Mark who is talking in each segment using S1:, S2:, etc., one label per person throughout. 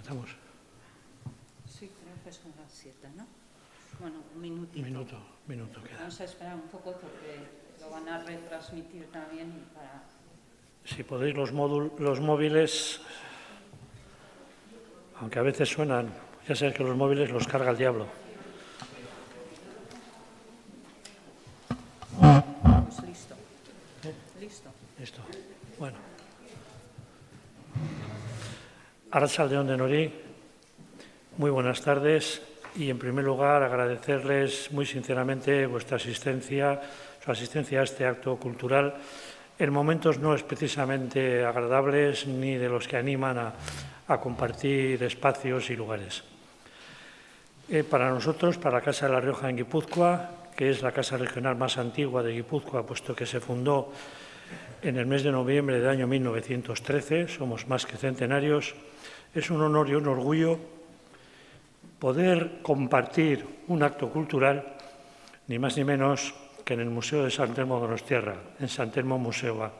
S1: estamos?
S2: Sí, creo que son las 7, ¿no? Bueno, un minutito.
S1: Minuto queda.
S2: Vamos a esperar un poco porque lo van a retransmitir también y para...
S1: Si podéis los móviles, aunque a veces suenan, ya sabéis que los móviles los carga el diablo.
S2: Pues listo.
S1: Listo. Bueno. Arratsalde-on denoi, muy buenas tardes y en primer lugar agradecerles muy sinceramente su asistencia a este acto cultural en momentos no es precisamente agradables ni de los que animan a compartir espacios y lugares. Para nosotros, para la Casa de La Rioja en Guipúzcoa, que es la casa regional más antigua de Guipúzcoa, puesto que se fundó en el mes de noviembre del año 1913, somos más que centenarios, es un honor y un orgullo poder compartir un acto cultural, ni más ni menos que en el Museo de Sant Telmo Donostiarra, en Sant Telmo Museoa.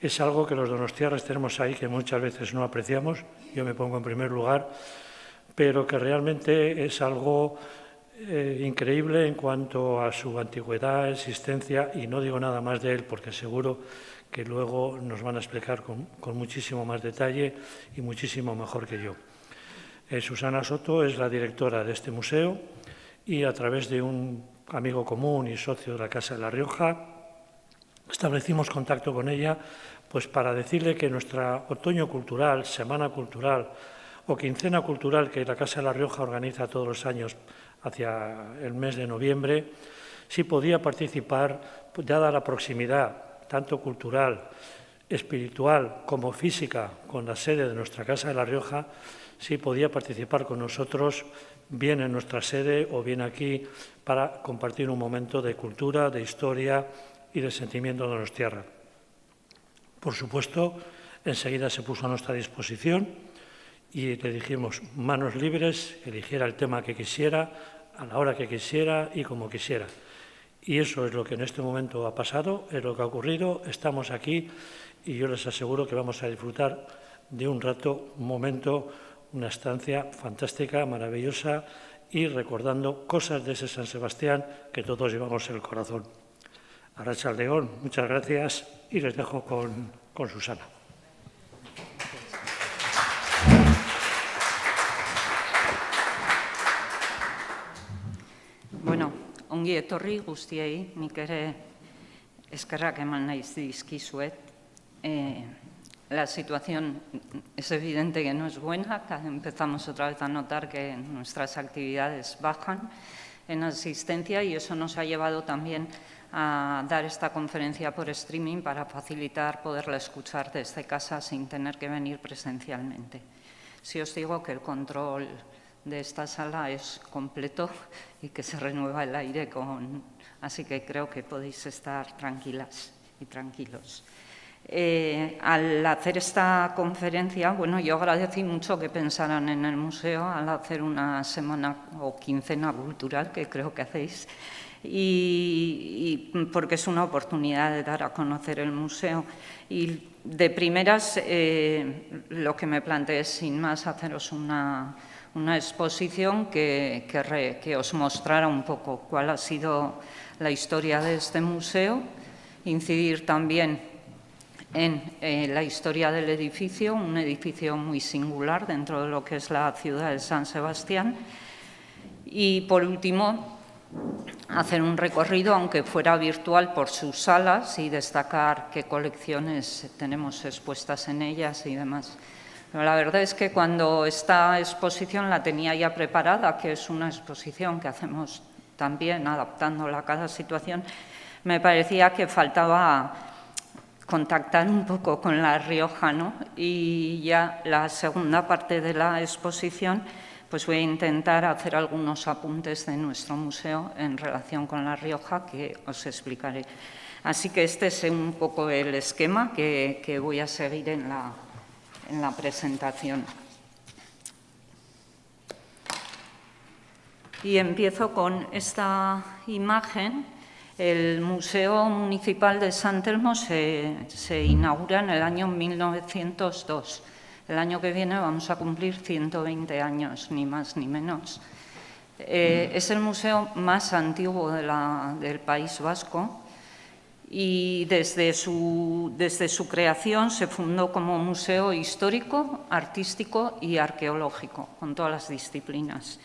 S1: Es algo que los donostiarras tenemos ahí que muchas veces no apreciamos, yo me pongo en primer lugar, pero que realmente es algo increíble en cuanto a su antigüedad, existencia, y no digo nada más de él porque seguro que luego nos van a explicar con muchísimo más detalle y muchísimo mejor que yo. Susana Soto es la directora de este museo y a través de un amigo común y socio de la Casa de La Rioja establecimos contacto con ella pues para decirle que nuestra otoño cultural, semana cultural o quincena cultural que la Casa de La Rioja organiza todos los años hacia el mes de noviembre, sí podía participar, dada la proximidad tanto cultural, espiritual como física con la sede de nuestra Casa de La Rioja, sí podía participar con nosotros bien en nuestra sede o bien aquí para compartir un momento de cultura, de historia y de sentimiento de donostiarra. Por supuesto, enseguida se puso a nuestra disposición y le dijimos manos libres, eligiera el tema que quisiera, a la hora que quisiera y como quisiera. Y eso es lo que en este momento ha pasado, es lo que ha ocurrido, estamos aquí y yo les aseguro que vamos a disfrutar de un rato, un momento, una estancia fantástica, maravillosa y recordando cosas de ese San Sebastián que todos llevamos en el corazón. Arratsalde-on, muchas gracias y les dejo con Susana.
S2: Bueno, ongi etorri guztiei, nik ere eskerrak eman nahi dizkizuet. La situación es evidente que no es buena, empezamos otra vez a notar que nuestras actividades bajan en asistencia y eso nos ha llevado también a dar esta conferencia por streaming para facilitar poderla escuchar desde casa sin tener que venir presencialmente. Si os digo que el control de esta sala es completo y que se renueva el aire así que creo que podéis estar tranquilas y tranquilos. Al hacer esta conferencia, bueno, yo agradecí mucho que pensaran en el museo al hacer una semana o quincena cultural, que creo que hacéis, y porque es una oportunidad de dar a conocer el museo. Y de primeras, lo que me planteé es, sin más, haceros una exposición que os mostrara un poco cuál ha sido la historia de este museo, incidir también en la historia del edificio, un edificio muy singular dentro de lo que es la ciudad de San Sebastián. Y, por último, hacer un recorrido, aunque fuera virtual, por sus salas y destacar qué colecciones tenemos expuestas en ellas y demás. Pero la verdad es que cuando esta exposición la tenía ya preparada, que es una exposición que hacemos también adaptándola a cada situación, me parecía que faltaba contactar un poco con La Rioja, ¿no? Y ya la segunda parte de la exposición, pues voy a intentar hacer algunos apuntes de nuestro museo en relación con La Rioja que os explicaré. Así que este es un poco el esquema que voy a seguir en la presentación. Y empiezo con esta imagen. El Museo Municipal de Sant Telmo se inaugura en el año 1902. El año que viene vamos a cumplir 120 años, ni más ni menos. Es el museo más antiguo del País Vasco y desde su creación se fundó como museo histórico, artístico y arqueológico, con todas las disciplinas.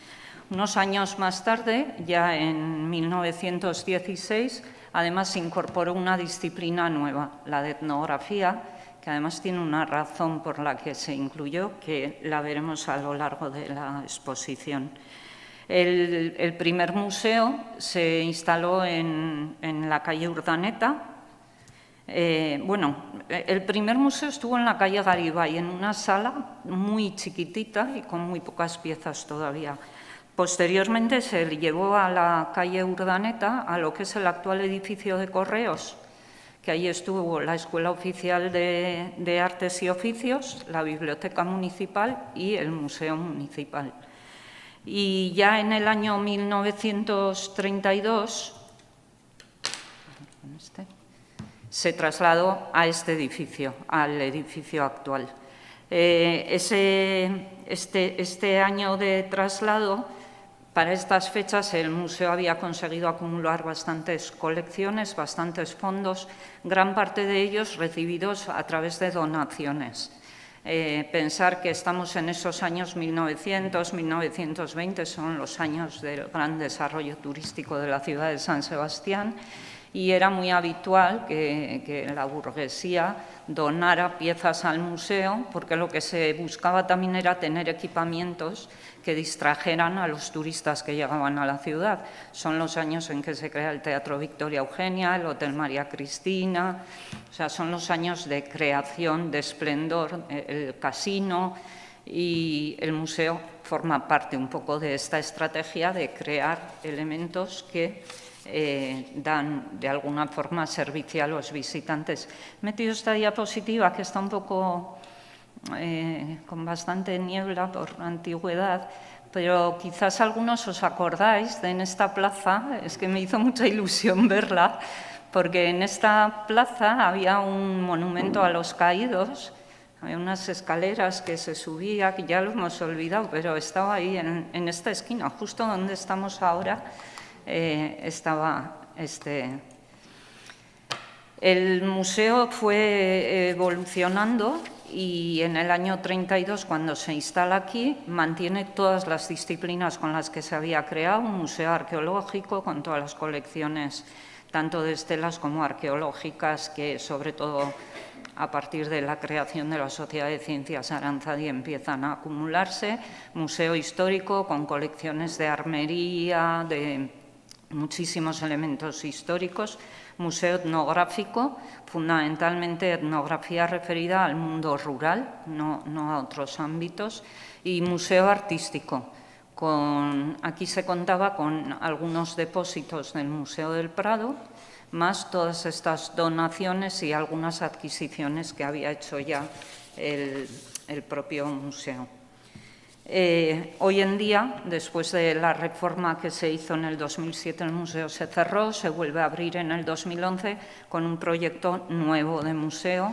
S2: Unos años más tarde, ya en 1916, además se incorporó una disciplina nueva, la de etnografía, que además tiene una razón por la que se incluyó, que la veremos a lo largo de la exposición. El primer museo se instaló en la calle Urdaneta. El primer museo estuvo en la calle Garibay, en una sala muy chiquitita y con muy pocas piezas todavía. Posteriormente se llevó a la calle Urdaneta, a lo que es el actual edificio de Correos, que allí estuvo la Escuela Oficial de Artes y Oficios, la Biblioteca Municipal y el Museo Municipal. Y ya en el año 1932 se trasladó a este edificio, al edificio actual. Este año de traslado, para estas fechas, el museo había conseguido acumular bastantes colecciones, bastantes fondos, gran parte de ellos recibidos a través de donaciones. Pensar que estamos en esos años 1900, 1920, son los años del gran desarrollo turístico de la ciudad de San Sebastián, y era muy habitual que la burguesía donara piezas al museo, porque lo que se buscaba también era tener equipamientos que distrajeran a los turistas que llegaban a la ciudad. Son los años en que se crea el Teatro Victoria Eugenia, el Hotel María Cristina, o sea, son los años de creación, de esplendor, el casino, y el museo forma parte un poco de esta estrategia de crear elementos que dan de alguna forma servicio a los visitantes. He metido esta diapositiva que está un poco con bastante niebla por antigüedad, pero quizás algunos os acordáis de en esta plaza, es que me hizo mucha ilusión verla, porque en esta plaza había un monumento a los caídos, había unas escaleras que se subía, que ya lo hemos olvidado, pero estaba ahí en esta esquina, justo donde estamos ahora. Estaba El museo fue evolucionando y en el año 32, cuando se instala aquí, mantiene todas las disciplinas con las que se había creado, un museo arqueológico con todas las colecciones, tanto de estelas como arqueológicas, que sobre todo a partir de la creación de la Sociedad de Ciencias Aranzadi empiezan a acumularse, museo histórico con colecciones de armería, de muchísimos elementos históricos, museo etnográfico, fundamentalmente etnografía referida al mundo rural, no a otros ámbitos, y museo artístico. Aquí se contaba con algunos depósitos del Museo del Prado, más todas estas donaciones y algunas adquisiciones que había hecho ya el propio museo. Hoy en día, después de la reforma que se hizo en el 2007, el museo se cerró, se vuelve a abrir en el 2011 con un proyecto nuevo de museo,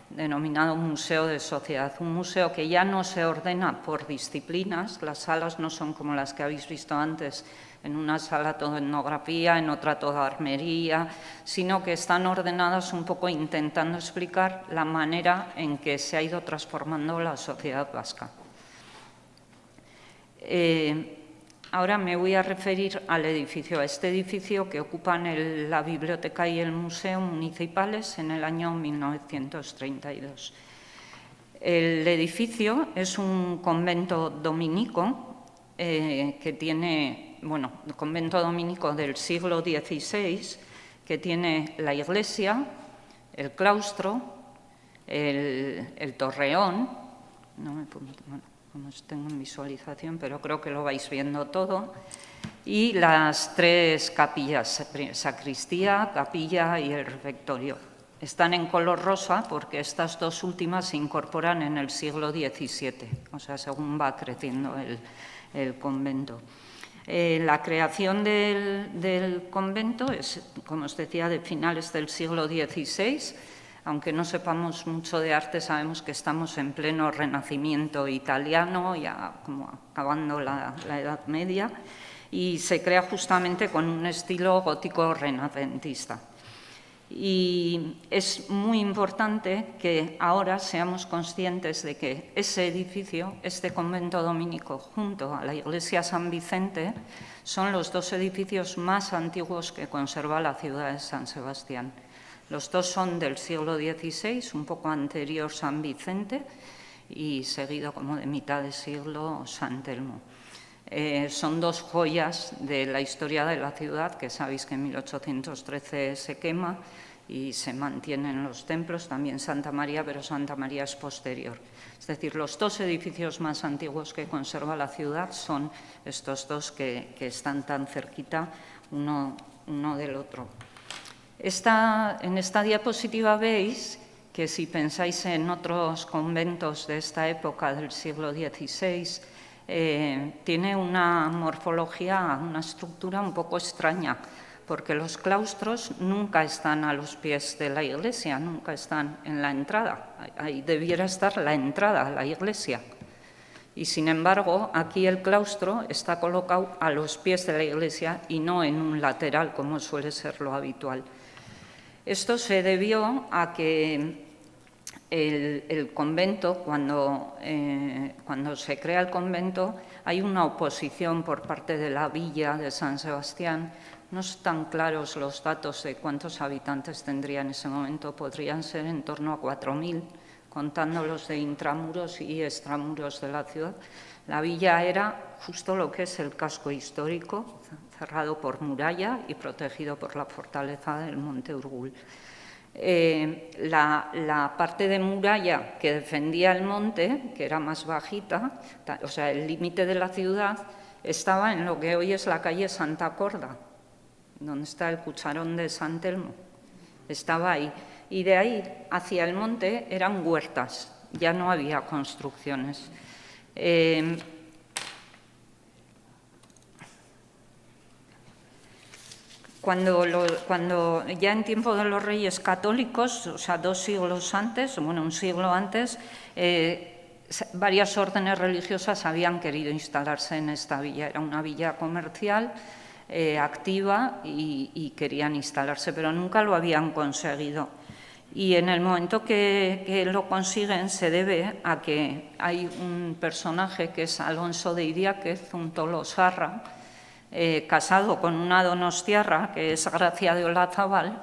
S2: denominado Museo de Sociedad. Un museo que ya no se ordena por disciplinas, las salas no son como las que habéis visto antes, en una sala todo etnografía, en otra todo armería, sino que están ordenadas un poco intentando explicar la manera en que se ha ido transformando la sociedad vasca. Ahora me voy a referir al edificio, a este edificio que ocupan la biblioteca y el museo municipales en el año 1932. El edificio es un convento dominico que tiene, convento dominico del siglo XVI, que tiene la iglesia, el claustro, el torreón, como tengo en visualización, pero creo que lo vais viendo todo, y las tres capillas, sacristía, capilla y el refectorio. Están en color rosa porque estas dos últimas se incorporan en el siglo XVII, o sea, según va creciendo el convento. La creación del convento es, como os decía, de finales del siglo XVI. aunque no sepamos mucho de arte, sabemos que estamos en pleno Renacimiento italiano, ya como acabando la Edad Media, y se crea justamente con un estilo gótico renacentista. Y es muy importante que ahora seamos conscientes de que ese edificio, este convento dominico, junto a la iglesia San Vicente, son los dos edificios más antiguos que conserva la ciudad de San Sebastián. Los dos son del siglo XVI, un poco anterior San Vicente y seguido como de mitad de siglo San Telmo. Son dos joyas de la historia de la ciudad, que sabéis que en 1813 se quema y se mantienen los templos, también Santa María, pero Santa María es posterior. Es decir, los dos edificios más antiguos que conserva la ciudad son estos dos que están tan cerquita uno del otro. En esta diapositiva veis que si pensáis en otros conventos de esta época del siglo XVI, tiene una morfología, una estructura un poco extraña, porque los claustros nunca están a los pies de la iglesia, nunca están en la entrada. Ahí debiera estar la entrada a la iglesia. Y sin embargo, aquí el claustro está colocado a los pies de la iglesia y no en un lateral, como suele ser lo habitual. Esto se debió a que el convento, cuando se crea el convento, hay una oposición por parte de la villa de San Sebastián. No están claros los datos de cuántos habitantes tendría en ese momento, podrían ser en torno a 4.000, contando los de intramuros y extramuros de la ciudad. La villa era justo lo que es el casco histórico, cerrado por muralla y protegido por la fortaleza del Monte Urgul. La parte de muralla que defendía el monte, que era más bajita, o sea, el límite de la ciudad, estaba en lo que hoy es la calle Santa Corda, donde está el Cucharón de San Telmo. Estaba ahí. Y de ahí hacia el monte eran huertas, ya no había construcciones. Cuando ya en tiempo de los reyes católicos, o sea, 2 siglos antes, bueno, un siglo antes, varias órdenes religiosas habían querido instalarse en esta villa. Era una villa comercial activa y querían instalarse, pero nunca lo habían conseguido. Y en el momento que lo consiguen se debe a que hay un personaje que es Alonso de Idiáquez, un tolosarra, casado con una donostiarra, que es Gracia de Olazábal,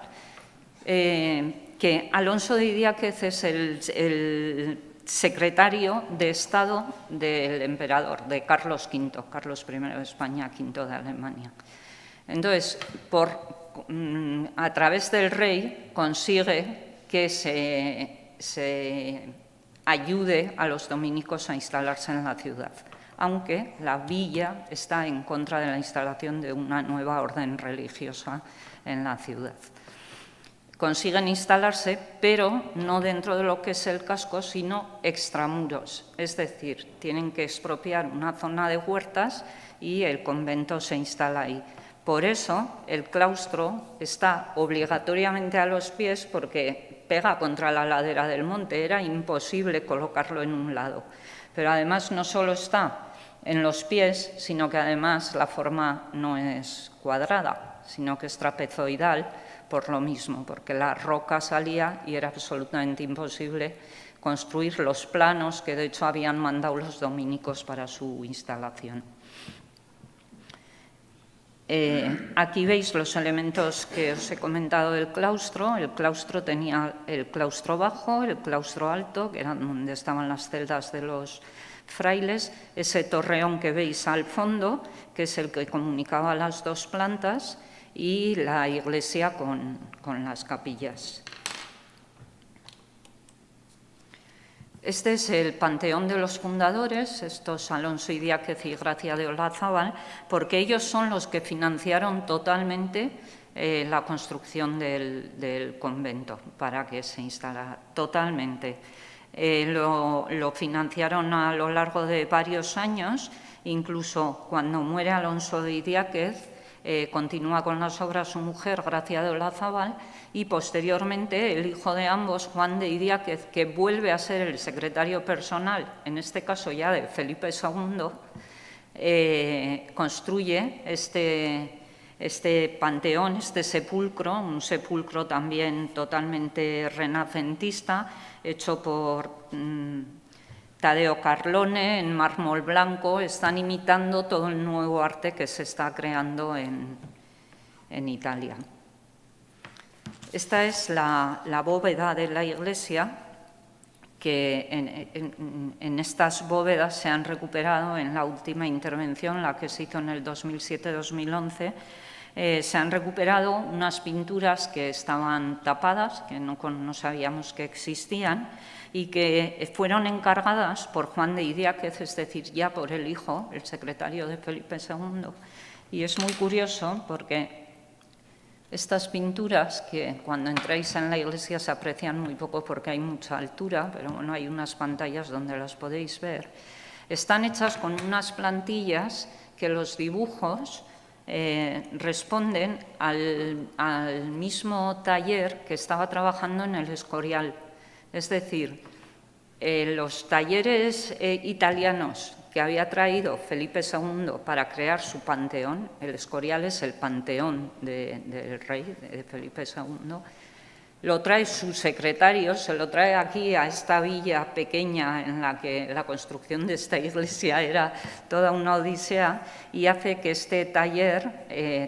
S2: que Alonso de Idiáquez es el secretario de Estado del emperador, de Carlos V, Carlos I de España, V de Alemania. Entonces, a través del rey consigue que se ayude a los dominicos a instalarse en la ciudad, aunque la villa está en contra de la instalación de una nueva orden religiosa en la ciudad. Consiguen instalarse, pero no dentro de lo que es el casco, sino extramuros, es decir, tienen que expropiar una zona de huertas y el convento se instala ahí. Por eso el claustro está obligatoriamente a los pies, porque pega contra la ladera del monte, era imposible colocarlo en un lado. Pero además no solo está en los pies, sino que además la forma no es cuadrada, sino que es trapezoidal, por lo mismo, porque la roca salía y era absolutamente imposible construir los planos que de hecho habían mandado los dominicos para su instalación. Aquí veis los elementos que os he comentado del claustro. El claustro tenía el claustro bajo, el claustro alto, que era donde estaban las celdas de los frailes, ese torreón que veis al fondo, que es el que comunicaba las dos plantas, y la iglesia con las capillas. Este es el panteón de los fundadores, estos Alonso Idiáquez y Gracia de Olazábal, porque ellos son los que financiaron totalmente la construcción del convento para que se instalara totalmente. Lo financiaron a lo largo de varios años, incluso cuando muere Alonso de Idiáquez, continúa con las obras su mujer, Gracia de Olazábal, y posteriormente el hijo de ambos, Juan de Idiáquez, que vuelve a ser el secretario personal, en este caso ya de Felipe II, construye este panteón, este sepulcro, un sepulcro también totalmente renacentista, hecho por Tadeo Carlone en mármol blanco. Están imitando todo el nuevo arte que se está creando en Italia. Esta es la bóveda de la iglesia, que en estas bóvedas se han recuperado en la última intervención, la que se hizo en el 2007-2011, se han recuperado unas pinturas que estaban tapadas, que no sabíamos que existían, y que fueron encargadas por Juan de Idiáquez, es decir, ya por el hijo, el secretario de Felipe II. Y es muy curioso porque estas pinturas, que cuando entráis en la iglesia se aprecian muy poco porque hay mucha altura, pero bueno, hay unas pantallas donde las podéis ver, están hechas con unas plantillas que los dibujos responden al mismo taller que estaba trabajando en el Escorial. Es decir, los talleres italianos que había traído Felipe II para crear su panteón, el Escorial es el panteón del rey, de Felipe II, lo trae su secretario, se lo trae aquí a esta villa pequeña en la que la construcción de esta iglesia era toda una odisea, y hace que este taller,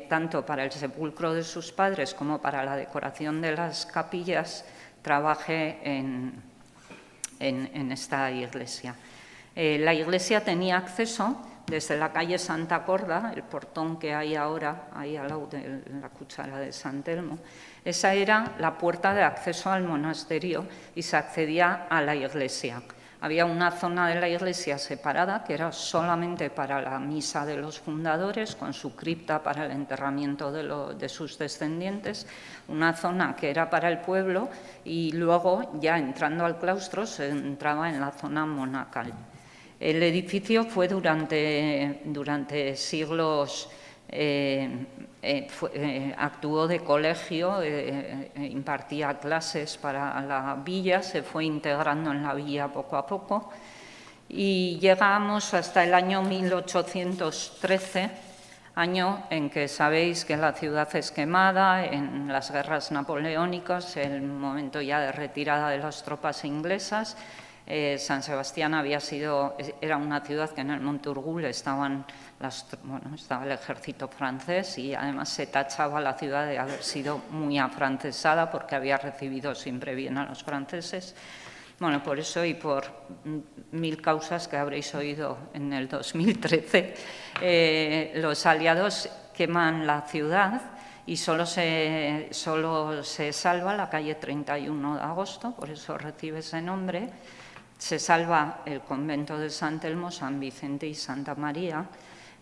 S2: tanto para el sepulcro de sus padres como para la decoración de las capillas, trabaje en esta iglesia. La iglesia tenía acceso desde la calle Santa Corda, el portón que hay ahora, ahí al lado de la cuchara de San Telmo. Esa era la puerta de acceso al monasterio y se accedía a la iglesia. Había una zona de la iglesia separada que era solamente para la misa de los fundadores, con su cripta para el enterramiento de sus descendientes, una zona que era para el pueblo, y luego, ya entrando al claustro, se entraba en la zona monacal. El edificio fue durante siglos, actuó de colegio, impartía clases para la villa, se fue integrando en la villa poco a poco, y llegamos hasta el año 1813, año en que sabéis que la ciudad es quemada en las guerras napoleónicas, el momento ya de retirada de las tropas inglesas. San Sebastián era una ciudad que en el Monte Urgul estaba el ejército francés, y además se tachaba la ciudad de haber sido muy afrancesada porque había recibido siempre bien a los franceses. Bueno, por eso y por mil causas que habréis oído en el 2013, los aliados queman la ciudad y solo se salva la calle 31 de agosto, por eso recibe ese nombre. Se salva el convento de San Telmo, San Vicente y Santa María,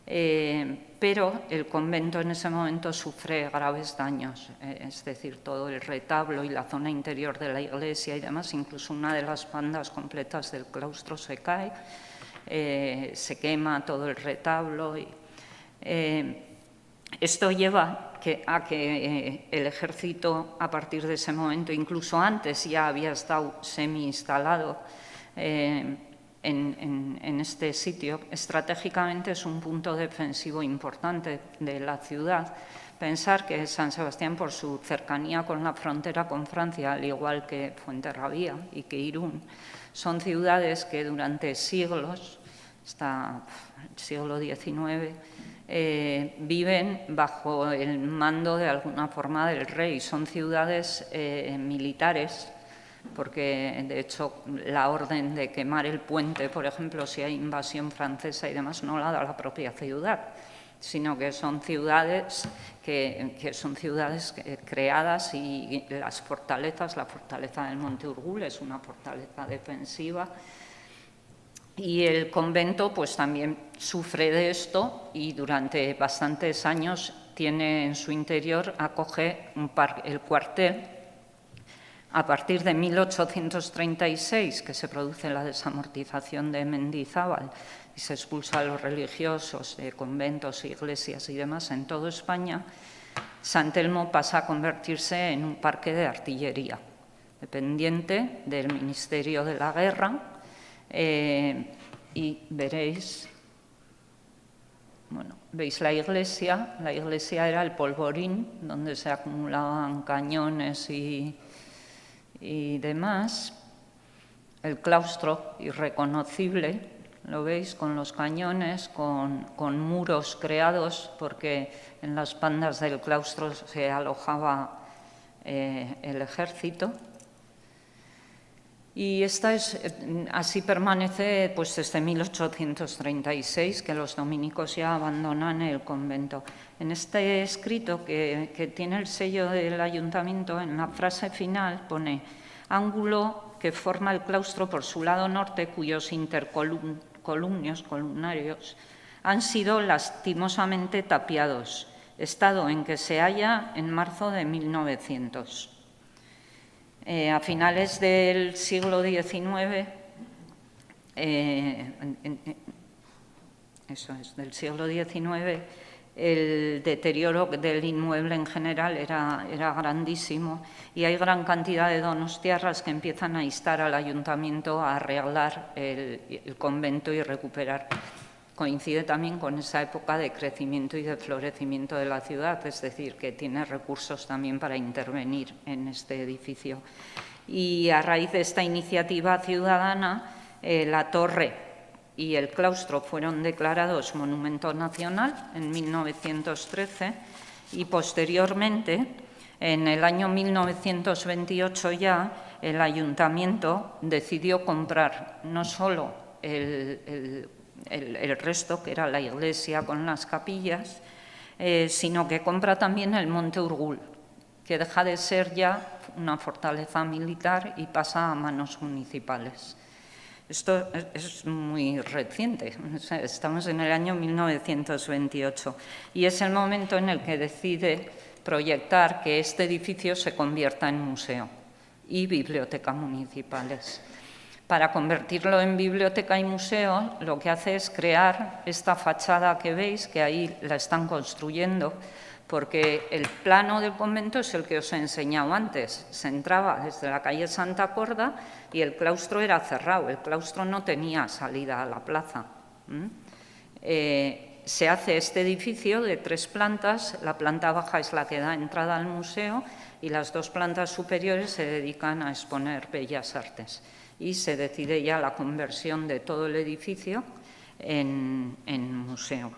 S2: pero el convento en ese momento sufre graves daños, es decir, todo el retablo y la zona interior de la iglesia y demás, incluso una de las bandas completas del claustro se cae, se quema todo el retablo. Esto lleva a que el ejército, a partir de ese momento, incluso antes ya había estado semi-instalado en este sitio. Estratégicamente es un punto defensivo importante de la ciudad. Pensar que San Sebastián, por su cercanía con la frontera con Francia, al igual que Fuenterrabía y que Irún, son ciudades que durante siglos, hasta el siglo XIX, viven bajo el mando de alguna forma del rey. Son ciudades militares, porque de hecho la orden de quemar el puente, por ejemplo, si hay invasión francesa y demás, no la da la propia ciudad, sino que son ciudades creadas, y las fortalezas, la fortaleza del Monte Urgul es una fortaleza defensiva, y el convento pues también sufre de esto, y durante bastantes años tiene en su interior, acoge el cuartel, A partir de 1836, que se produce la desamortización de Mendizábal y se expulsa a los religiosos de conventos, iglesias y demás en toda España, San Telmo pasa a convertirse en un parque de artillería, dependiente del Ministerio de la Guerra, y veréis, bueno, veis la iglesia era el polvorín donde se acumulaban cañones y demás. El claustro irreconocible, lo veis, con los cañones, con muros creados, porque en las pandas del claustro se alojaba el ejército. Y así permanece pues, desde 1836, que los dominicos ya abandonan el convento. En este escrito, que tiene el sello del ayuntamiento, en la frase final pone ángulo que forma el claustro por su lado norte, cuyos columnarios han sido lastimosamente tapiados, estado en que se halla en marzo de 1900. A finales del siglo XIX, el deterioro del inmueble en general era grandísimo y hay gran cantidad de donostiarras que empiezan a instar al ayuntamiento a arreglar el convento y recuperar. Coincide también con esa época de crecimiento y de florecimiento de la ciudad, es decir, que tiene recursos también para intervenir en este edificio. Y a raíz de esta iniciativa ciudadana, la torre y el claustro fueron declarados Monumento Nacional en 1913 y posteriormente, en el año 1928 ya, el ayuntamiento decidió comprar no solo el resto, que era la iglesia con las capillas, sino que compra también el Monte Urgul, que deja de ser ya una fortaleza militar y pasa a manos municipales. Esto es muy reciente, estamos en el año 1928 y es el momento en el que decide proyectar que este edificio se convierta en museo y biblioteca municipales. Para convertirlo en biblioteca y museo, lo que hace es crear esta fachada que veis, que ahí la están construyendo, porque el plano del convento es el que os he enseñado antes. Se entraba desde la calle Santa Corda y el claustro era cerrado, el claustro no tenía salida a la plaza. Se hace este edificio de 3 plantas, la planta baja es la que da entrada al museo y las 2 plantas superiores se dedican a exponer bellas artes. Y se decide ya la conversión de todo el edificio en museo.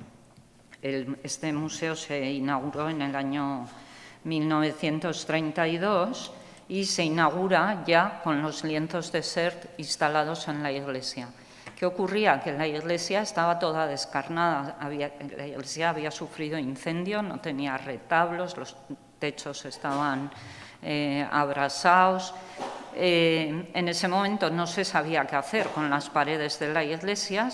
S2: Este museo se inauguró en el año 1932 y se inaugura ya con los lienzos de Sert instalados en la iglesia. ¿Qué ocurría? Que la iglesia estaba toda descarnada, la iglesia había sufrido incendio, no tenía retablos, los techos estaban abrasados. En ese momento no se sabía qué hacer con las paredes de la iglesia,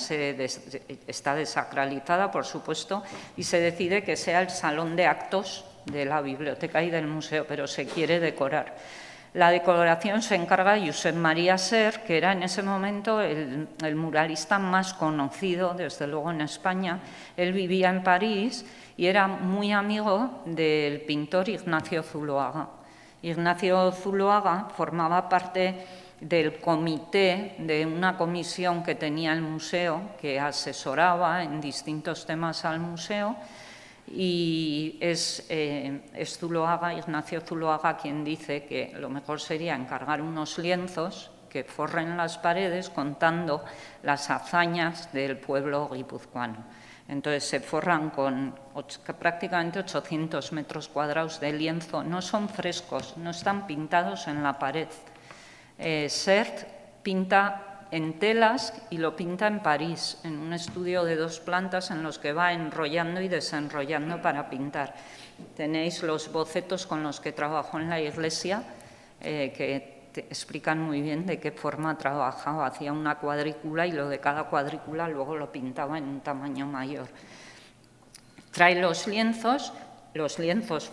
S2: está desacralizada, por supuesto, y se decide que sea el salón de actos de la biblioteca y del museo, pero se quiere decorar. La decoración se encarga Josep María Sert, que era en ese momento el muralista más conocido, desde luego, en España. Él vivía en París y era muy amigo del pintor Ignacio Zuloaga. Ignacio Zuloaga formaba parte del comité de una comisión que tenía el museo, que asesoraba en distintos temas al museo, y es Zuloaga, Ignacio Zuloaga, quien dice que lo mejor sería encargar unos lienzos que forren las paredes contando las hazañas del pueblo guipuzcoano. Entonces se forran con prácticamente 800 metros cuadrados de lienzo. No son frescos, no están pintados en la pared. Sert pinta en telas y lo pinta en París, en un estudio de 2 plantas en los que va enrollando y desenrollando para pintar. Tenéis los bocetos con los que trabajó en la iglesia, que te explican muy bien de qué forma trabajaba. Hacía una cuadrícula y lo de cada cuadrícula luego lo pintaba en un tamaño mayor. Trae los lienzos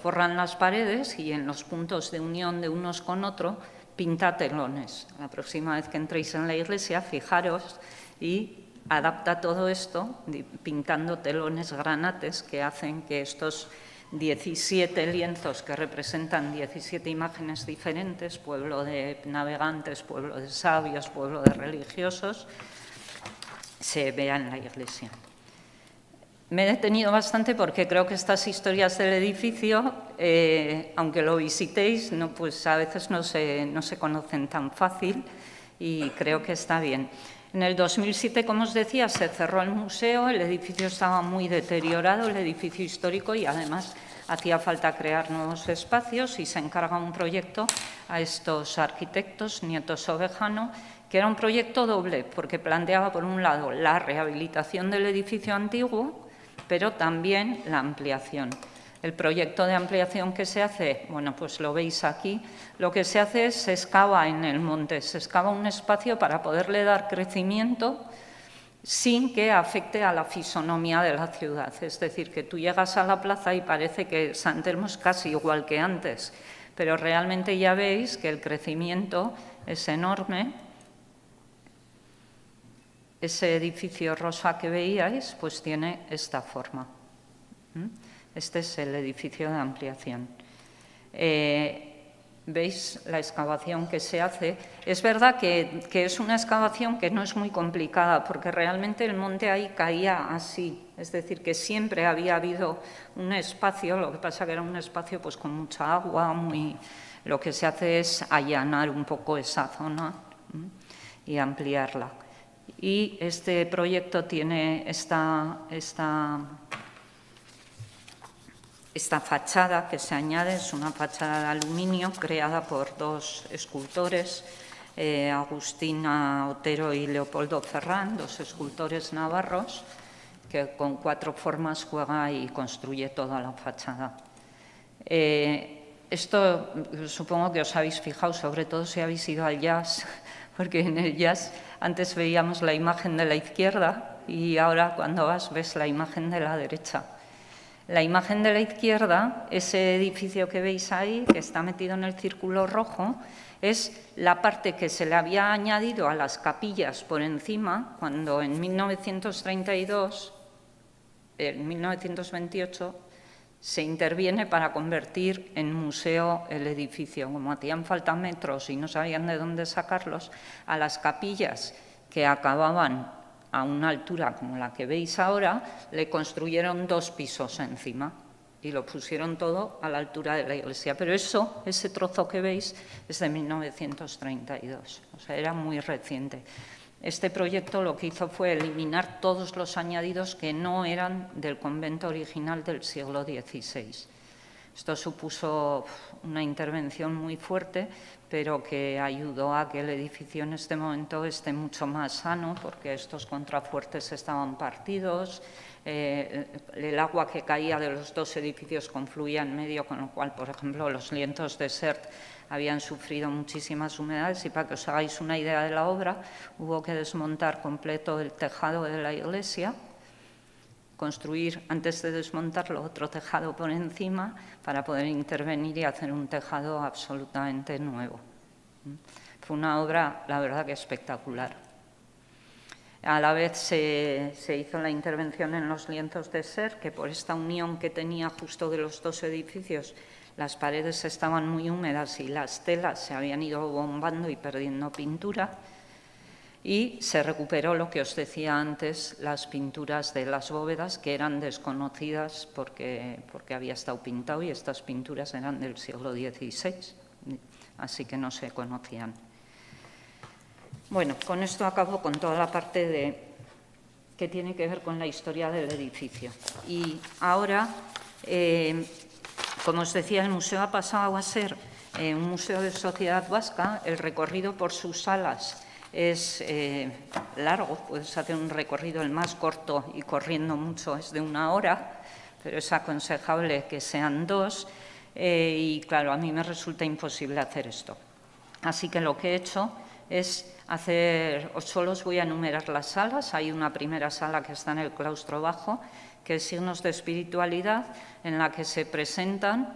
S2: forran las paredes y en los puntos de unión de unos con otros pinta telones. La próxima vez que entréis en la iglesia, fijaros y adapta todo esto pintando telones granates que hacen que estos 17 lienzos que representan 17 imágenes diferentes, pueblo de navegantes, pueblo de sabios, pueblo de religiosos, se vean en la iglesia. Me he detenido bastante porque creo que estas historias del edificio, aunque lo visitéis, pues a veces no se conocen tan fácil y creo que está bien. En el 2007, como os decía, se cerró el museo, el edificio estaba muy deteriorado, el edificio histórico, y además hacía falta crear nuevos espacios y se encarga un proyecto a estos arquitectos, Nietos Ovejano, que era un proyecto doble, porque planteaba, por un lado, la rehabilitación del edificio antiguo, pero también la ampliación. El proyecto de ampliación que se hace, bueno, pues lo veis aquí, lo que se hace es se excava en el monte, se excava un espacio para poderle dar crecimiento sin que afecte a la fisonomía de la ciudad. Es decir, que tú llegas a la plaza y parece que San Telmo es casi igual que antes, pero realmente ya veis que el crecimiento es enorme. Ese edificio rosa que veíais, pues tiene esta forma. Este es el edificio de ampliación. ¿Veis la excavación que se hace? Es verdad que es una excavación que no es muy complicada, porque realmente el monte ahí caía así. Es decir, que siempre había habido un espacio, lo que pasa que era un espacio pues con mucha agua, lo que se hace es allanar un poco esa zona y ampliarla. Y este proyecto tiene esta fachada que se añade, es una fachada de aluminio creada por dos escultores, Agustina Otero y Leopoldo Ferrán, dos escultores navarros, que con 4 formas juega y construye toda la fachada. Esto supongo que os habéis fijado, sobre todo si habéis ido al jazz, porque en el jazz antes veíamos la imagen de la izquierda y ahora cuando vas ves la imagen de la derecha. La imagen de la izquierda, ese edificio que veis ahí, que está metido en el círculo rojo, es la parte que se le había añadido a las capillas por encima, cuando en 1932, en 1928, se interviene para convertir en museo el edificio. Como hacían falta metros y no sabían de dónde sacarlos, a las capillas que acababan a una altura como la que veis ahora, le construyeron 2 pisos encima y lo pusieron todo a la altura de la iglesia. Pero ese trozo que veis es de 1932, o sea, era muy reciente. Este proyecto lo que hizo fue eliminar todos los añadidos que no eran del convento original del siglo XVI. Esto supuso una intervención muy fuerte, pero que ayudó a que el edificio en este momento esté mucho más sano, porque estos contrafuertes estaban partidos, el agua que caía de los 2 edificios confluía en medio, con lo cual, por ejemplo, los lienzos de Sert habían sufrido muchísimas humedades y para que os hagáis una idea de la obra, hubo que desmontar completo el tejado de la iglesia, construir, antes de desmontarlo, otro tejado por encima para poder intervenir y hacer un tejado absolutamente nuevo. Fue una obra, la verdad, que espectacular. A la vez se hizo la intervención en los lienzos de Sert, que por esta unión que tenía justo de los 2 edificios, las paredes estaban muy húmedas y las telas se habían ido bombando y perdiendo pintura. Y se recuperó lo que os decía antes, las pinturas de las bóvedas, que eran desconocidas porque había estado pintado y estas pinturas eran del siglo XVI, así que no se conocían. Bueno, con esto acabo con toda la parte que tiene que ver con la historia del edificio. Y ahora, como os decía, el museo ha pasado a ser un museo de sociedad vasca. El recorrido por sus salas es largo, puedes hacer un recorrido, el más corto y corriendo mucho es de 1 hora, pero es aconsejable que sean 2 y claro, a mí me resulta imposible hacer esto. Así que lo que he hecho es solo os voy a enumerar las salas. Hay una primera sala que está en el claustro bajo, que es signos de espiritualidad, en la que se presentan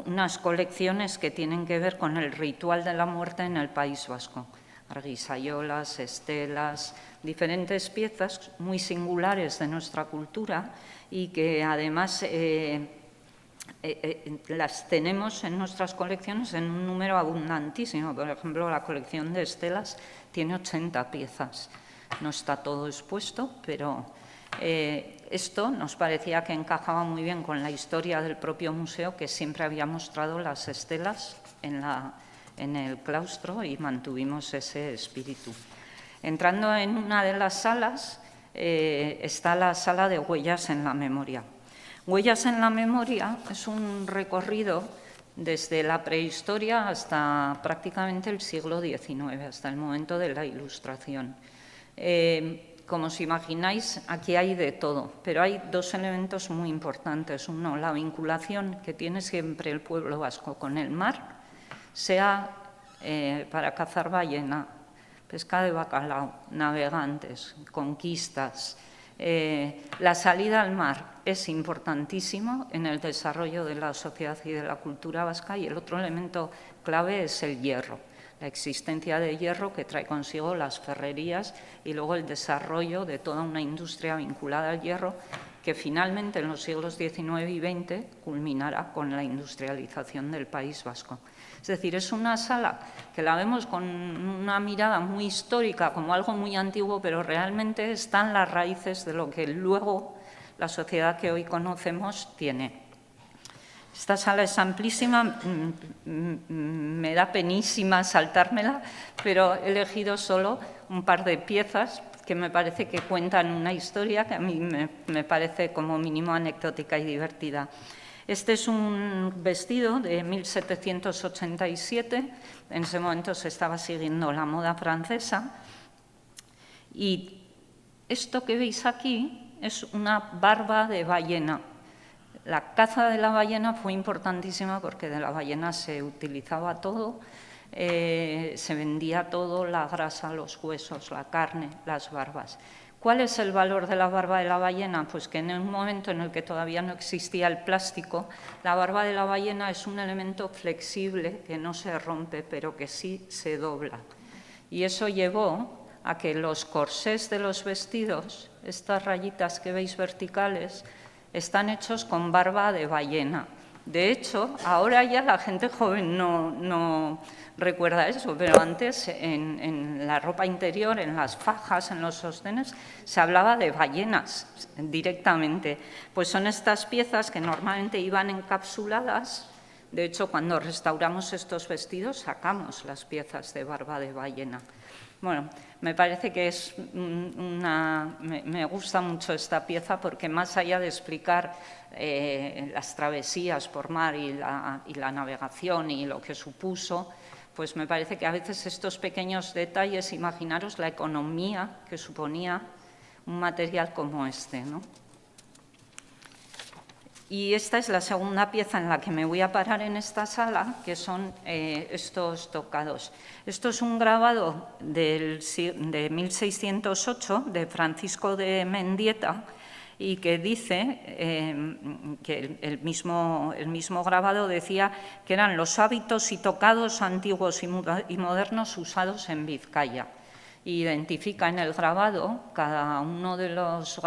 S2: unas colecciones que tienen que ver con el ritual de la muerte en el País Vasco. Argisayolas, estelas, diferentes piezas muy singulares de nuestra cultura y que además las tenemos en nuestras colecciones en un número abundantísimo. Por ejemplo, la colección de estelas tiene 80 piezas. No está todo expuesto, pero esto nos parecía que encajaba muy bien con la historia del propio museo, que siempre había mostrado las estelas en el claustro y mantuvimos ese espíritu. Entrando en una de las salas, está la sala de Huellas en la Memoria. Huellas en la Memoria es un recorrido desde la prehistoria hasta prácticamente el siglo XIX, hasta el momento de la Ilustración. Como os imagináis, aquí hay de todo, pero hay dos elementos muy importantes. Uno, la vinculación que tiene siempre el pueblo vasco con el mar, sea para cazar ballena, pesca de bacalao, navegantes, conquistas. La salida al mar es importantísimo en el desarrollo de la sociedad y de la cultura vasca, y el otro elemento clave es el hierro, la existencia de hierro que trae consigo las ferrerías y luego el desarrollo de toda una industria vinculada al hierro que finalmente en los siglos XIX y XX culminará con la industrialización del País Vasco. Es decir, es una sala que la vemos con una mirada muy histórica, como algo muy antiguo, pero realmente están las raíces de lo que luego la sociedad que hoy conocemos tiene. Esta sala es amplísima, me da penísima saltármela, pero he elegido solo un par de piezas que me parece que cuentan una historia que a mí me parece como mínimo anecdótica y divertida. Este es un vestido de 1787, en ese momento se estaba siguiendo la moda francesa, y esto que veis aquí es una barba de ballena. La caza de la ballena fue importantísima porque de la ballena se utilizaba todo, se vendía todo, la grasa, los huesos, la carne, las barbas. ¿Cuál es el valor de la barba de la ballena? Pues que en un momento en el que todavía no existía el plástico, la barba de la ballena es un elemento flexible que no se rompe, pero que sí se dobla. Y eso llevó a que los corsés de los vestidos, estas rayitas que veis verticales, están hechos con barba de ballena. De hecho, ahora ya la gente joven no recuerda eso, pero antes en la ropa interior, en las fajas, en los sostenes, se hablaba de ballenas directamente. Pues son estas piezas que normalmente iban encapsuladas. De hecho, cuando restauramos estos vestidos, sacamos las piezas de barba de ballena. Bueno, me parece que es me gusta mucho esta pieza porque más allá de explicar las travesías por mar y la navegación y lo que supuso, pues me parece que a veces estos pequeños detalles, imaginaros la economía que suponía un material como este, ¿no? Y esta es la segunda pieza en la que me voy a parar en esta sala, que son estos tocados. Esto es un grabado de 1608 de Francisco de Mendieta y que dice que el mismo grabado decía que eran los hábitos y tocados antiguos y modernos usados en Vizcaya. Identifica en el grabado cada uno de los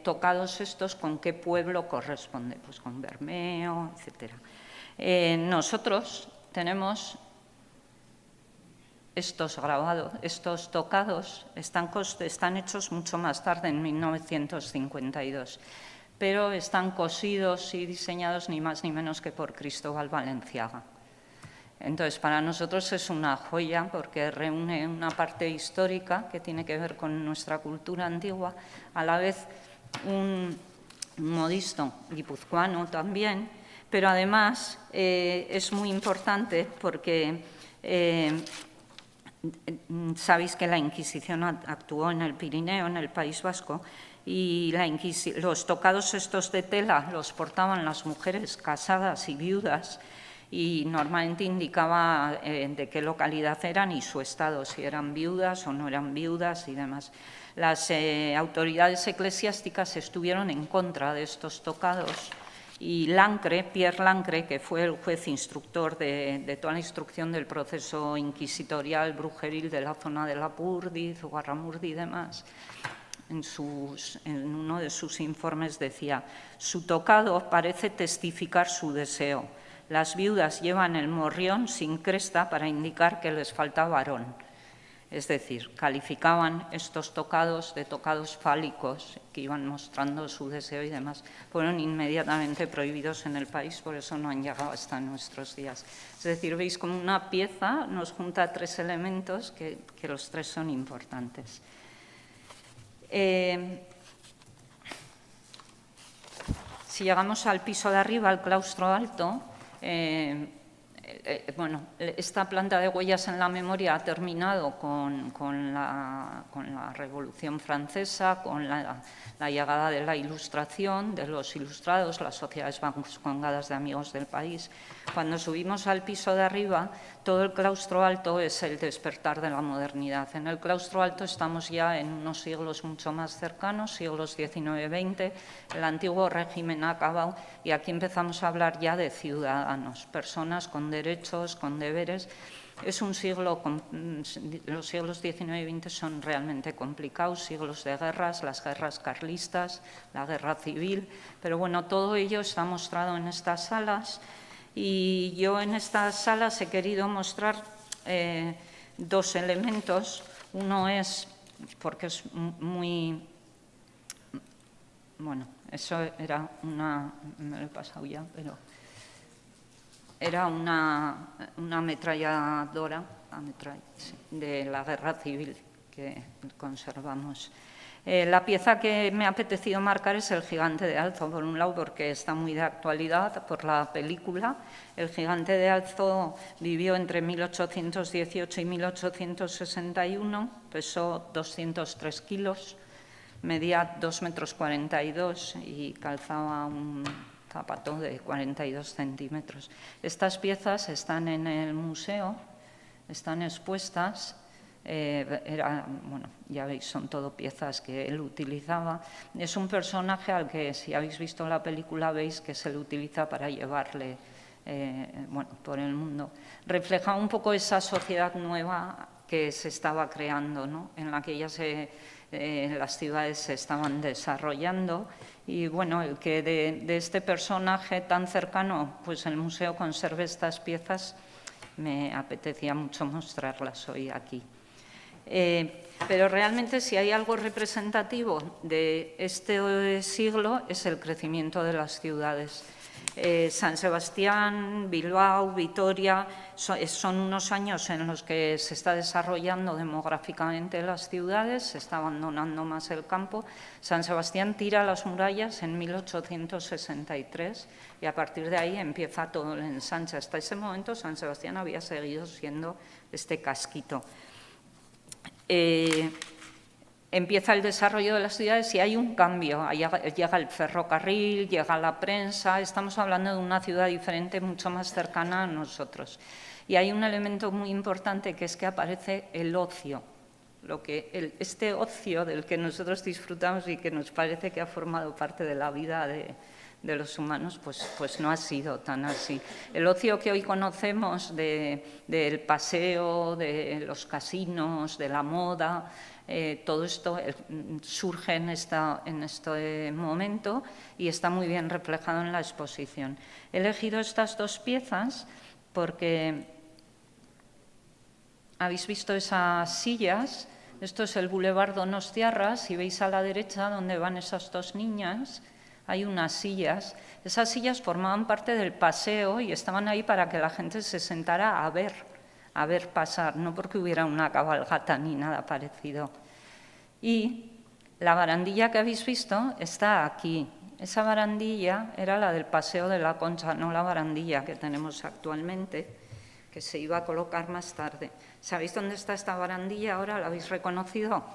S2: tocados estos con qué pueblo corresponde, pues con Bermeo, etc. Nosotros tenemos estos grabados, estos tocados, están hechos mucho más tarde, en 1952, pero están cosidos y diseñados ni más ni menos que por Cristóbal Valenciaga. Entonces, para nosotros es una joya porque reúne una parte histórica que tiene que ver con nuestra cultura antigua, a la vez un modisto guipuzcoano también, pero además es muy importante porque sabéis que la Inquisición actuó en el Pirineo, en el País Vasco, y los tocados estos de tela los portaban las mujeres casadas y viudas, y normalmente indicaba de qué localidad eran y su estado, si eran viudas o no eran viudas y demás. Las autoridades eclesiásticas estuvieron en contra de estos tocados Y Pierre Lancre, que fue el juez instructor de toda la instrucción del proceso inquisitorial brujeril de la zona de Lapurdi, Zugarramurdi y demás, en uno de sus informes decía: «Su tocado parece testificar su deseo. Las viudas llevan el morrión sin cresta para indicar que les falta varón». Es decir, calificaban estos tocados de tocados fálicos que iban mostrando su deseo y demás. Fueron inmediatamente prohibidos en el país, por eso no han llegado hasta nuestros días. Es decir, veis como una pieza nos junta tres elementos que los tres son importantes. Si llegamos al piso de arriba, al claustro alto, bueno, esta planta de huellas en la memoria ha terminado con la Revolución Francesa, con la llegada de la Ilustración, de los ilustrados, las sociedades vascongadas de amigos del país. Cuando subimos al piso de arriba, todo el claustro alto es el despertar de la modernidad. En el claustro alto estamos ya en unos siglos mucho más cercanos, siglos XIX-XX, el antiguo régimen ha acabado y aquí empezamos a hablar ya de ciudadanos, personas con derechos, con deberes. Es un siglo, los siglos XIX y XX son realmente complicados, siglos de guerras, las guerras carlistas, la guerra civil, pero bueno, todo ello está mostrado en estas salas y yo en estas salas he querido mostrar dos elementos. Uno es, porque es muy, bueno, eso era una, me lo he pasado ya, pero era una ametralladora de la guerra civil que conservamos. La pieza que me ha apetecido marcar es El gigante de Alzo, por un lado porque está muy de actualidad por la película. El gigante de Alzo vivió entre 1818 y 1861, pesó 203 kilos, medía 2,42 m y calzaba un zapato de 42 centímetros. Estas piezas están en el museo, están expuestas. Bueno, ya veis, son todo piezas que él utilizaba. Es un personaje al que, si habéis visto la película, veis que se le utiliza para llevarle bueno, por el mundo. Refleja un poco esa sociedad nueva que se estaba creando, ¿no? En la que ya las ciudades se estaban desarrollando. Y bueno, el que de este personaje tan cercano, pues el museo conserve estas piezas, me apetecía mucho mostrarlas hoy aquí. Pero realmente si hay algo representativo de este siglo es el crecimiento de las ciudades. San Sebastián, Bilbao, Vitoria, son unos años en los que se está desarrollando demográficamente las ciudades, se está abandonando más el campo. San Sebastián tira las murallas en 1863 y a partir de ahí empieza todo el ensanche. Hasta ese momento San Sebastián había seguido siendo este casquito. Empieza el desarrollo de las ciudades y hay un cambio, llega el ferrocarril, llega la prensa, estamos hablando de una ciudad diferente, mucho más cercana a nosotros. Y hay un elemento muy importante que es que aparece el ocio, este ocio del que nosotros disfrutamos y que nos parece que ha formado parte de la vida de los humanos, pues no ha sido tan así. El ocio que hoy conocemos del paseo, de los casinos, de la moda, todo esto surge en este momento y está muy bien reflejado en la exposición. He elegido estas dos piezas porque habéis visto esas sillas. Esto es el Boulevard Donostiarra. Si veis a la derecha donde van esas dos niñas, hay unas sillas. Esas sillas formaban parte del paseo y estaban ahí para que la gente se sentara a ver pasar, no porque hubiera una cabalgata ni nada parecido. Y la barandilla que habéis visto está aquí. Esa barandilla era la del Paseo de la Concha, no la barandilla que tenemos actualmente, que se iba a colocar más tarde. ¿Sabéis dónde está esta barandilla ahora? ¿La habéis reconocido?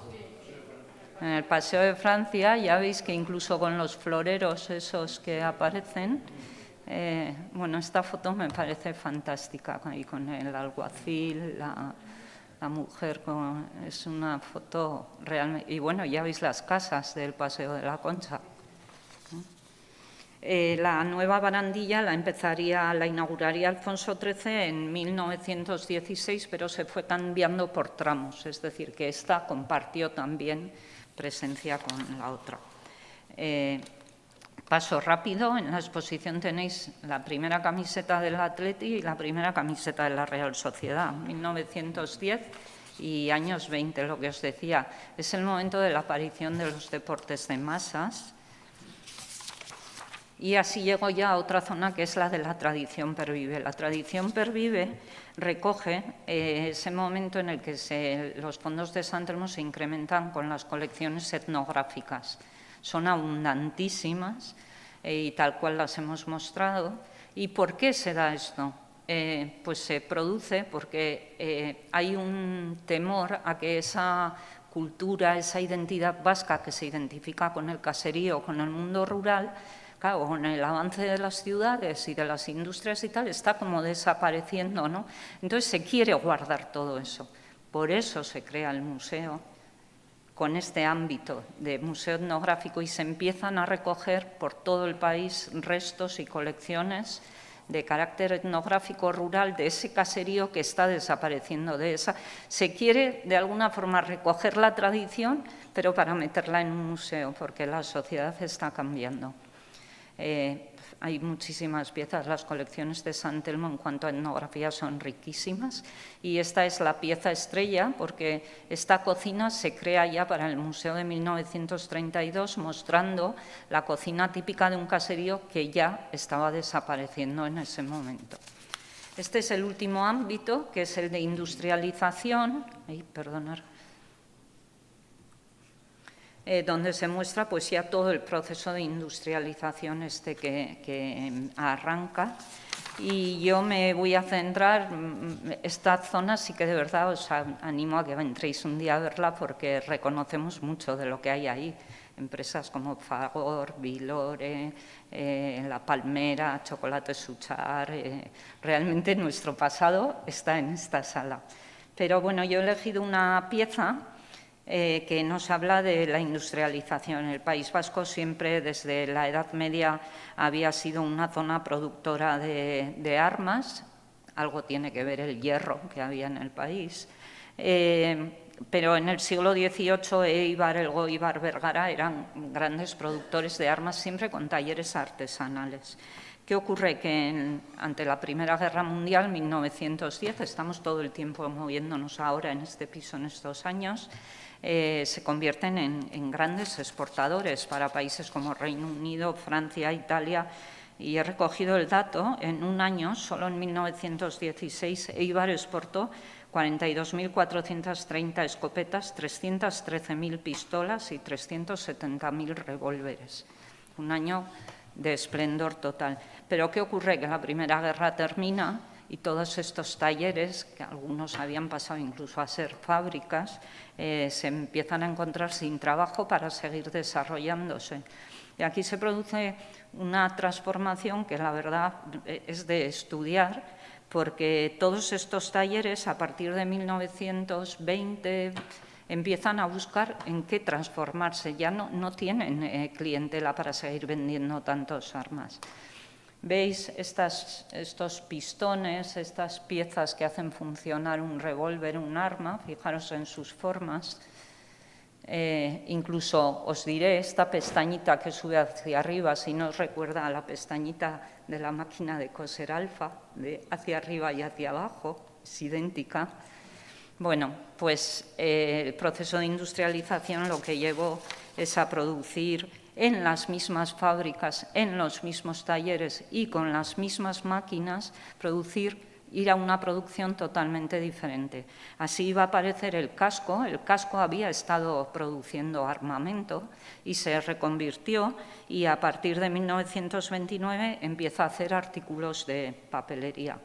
S2: En el Paseo de Francia. Ya veis que incluso con los floreros esos que aparecen, bueno, esta foto me parece fantástica, y con el alguacil, la mujer, es una foto realmente. Y bueno, ya veis las casas del Paseo de la Concha. La nueva barandilla la inauguraría Alfonso XIII en 1916, pero se fue cambiando por tramos, es decir, que esta compartió también presencia con la otra. Paso rápido, en la exposición tenéis la primera camiseta del Atleti y la primera camiseta de la Real Sociedad, 1910 y años 20, lo que os decía. Es el momento de la aparición de los deportes de masas. Y así llego ya a otra zona que es la de la tradición pervive. La tradición pervive recoge ese momento en el que los fondos de San Telmo se incrementan con las colecciones etnográficas. Son abundantísimas y tal cual las hemos mostrado. ¿Y por qué se da esto? Pues se produce porque hay un temor a que esa cultura, esa identidad vasca que se identifica con el caserío, con el mundo rural, claro, con el avance de las ciudades y de las industrias y tal, está como desapareciendo, ¿no? Entonces se quiere guardar todo eso. Por eso se crea el museo con este ámbito de museo etnográfico y se empiezan a recoger por todo el país restos y colecciones de carácter etnográfico rural de ese caserío que está desapareciendo. Se quiere de alguna forma recoger la tradición, pero para meterla en un museo, porque la sociedad está cambiando. Hay muchísimas piezas, las colecciones de San Telmo en cuanto a etnografía son riquísimas y esta es la pieza estrella porque esta cocina se crea ya para el Museo de 1932 mostrando la cocina típica de un caserío que ya estaba desapareciendo en ese momento. Este es el último ámbito, que es el de industrialización. Donde se muestra pues ya todo el proceso de industrialización que arranca. Y yo me voy a centrar, esta zona sí que de verdad os animo a que entréis un día a verla porque reconocemos mucho de lo que hay ahí. Empresas como Fagor, Vilore, La Palmera, Chocolate Suchar, realmente nuestro pasado está en esta sala. Pero bueno, yo he elegido una pieza que nos habla de la industrialización. El País Vasco siempre, desde la Edad Media, había sido una zona productora de armas, algo tiene que ver el hierro que había en el país, pero en el siglo XVIII Eibar, Elgoibar, Vergara eran grandes productores de armas, siempre con talleres artesanales. ¿Qué ocurre? Que ante la Primera Guerra Mundial, 1910, estamos todo el tiempo moviéndonos ahora en este piso en estos años, se convierten en grandes exportadores para países como Reino Unido, Francia, Italia. Y he recogido el dato, en un año, solo en 1916, Eibar exportó 42.430 escopetas, 313.000 pistolas y 370.000 revólveres. Un año de esplendor total. Pero ¿qué ocurre? Que la Primera Guerra termina y todos estos talleres, que algunos habían pasado incluso a ser fábricas, se empiezan a encontrar sin trabajo para seguir desarrollándose. Y aquí se produce una transformación que la verdad es de estudiar, porque todos estos talleres a partir de 1920 empiezan a buscar en qué transformarse, ya no tienen clientela para seguir vendiendo tantas armas. ¿Veis estos pistones, estas piezas que hacen funcionar un revólver, un arma? Fijaros en sus formas. Incluso os diré, esta pestañita que sube hacia arriba, si no os recuerda a la pestañita de la máquina de coser Alfa, de hacia arriba y hacia abajo, es idéntica. Bueno, pues el proceso de industrialización lo que llevó es a producir en las mismas fábricas, en los mismos talleres y con las mismas máquinas, ir a una producción totalmente diferente. Así iba a aparecer el casco había estado produciendo armamento y se reconvirtió y a partir de 1929 empieza a hacer artículos de papelería.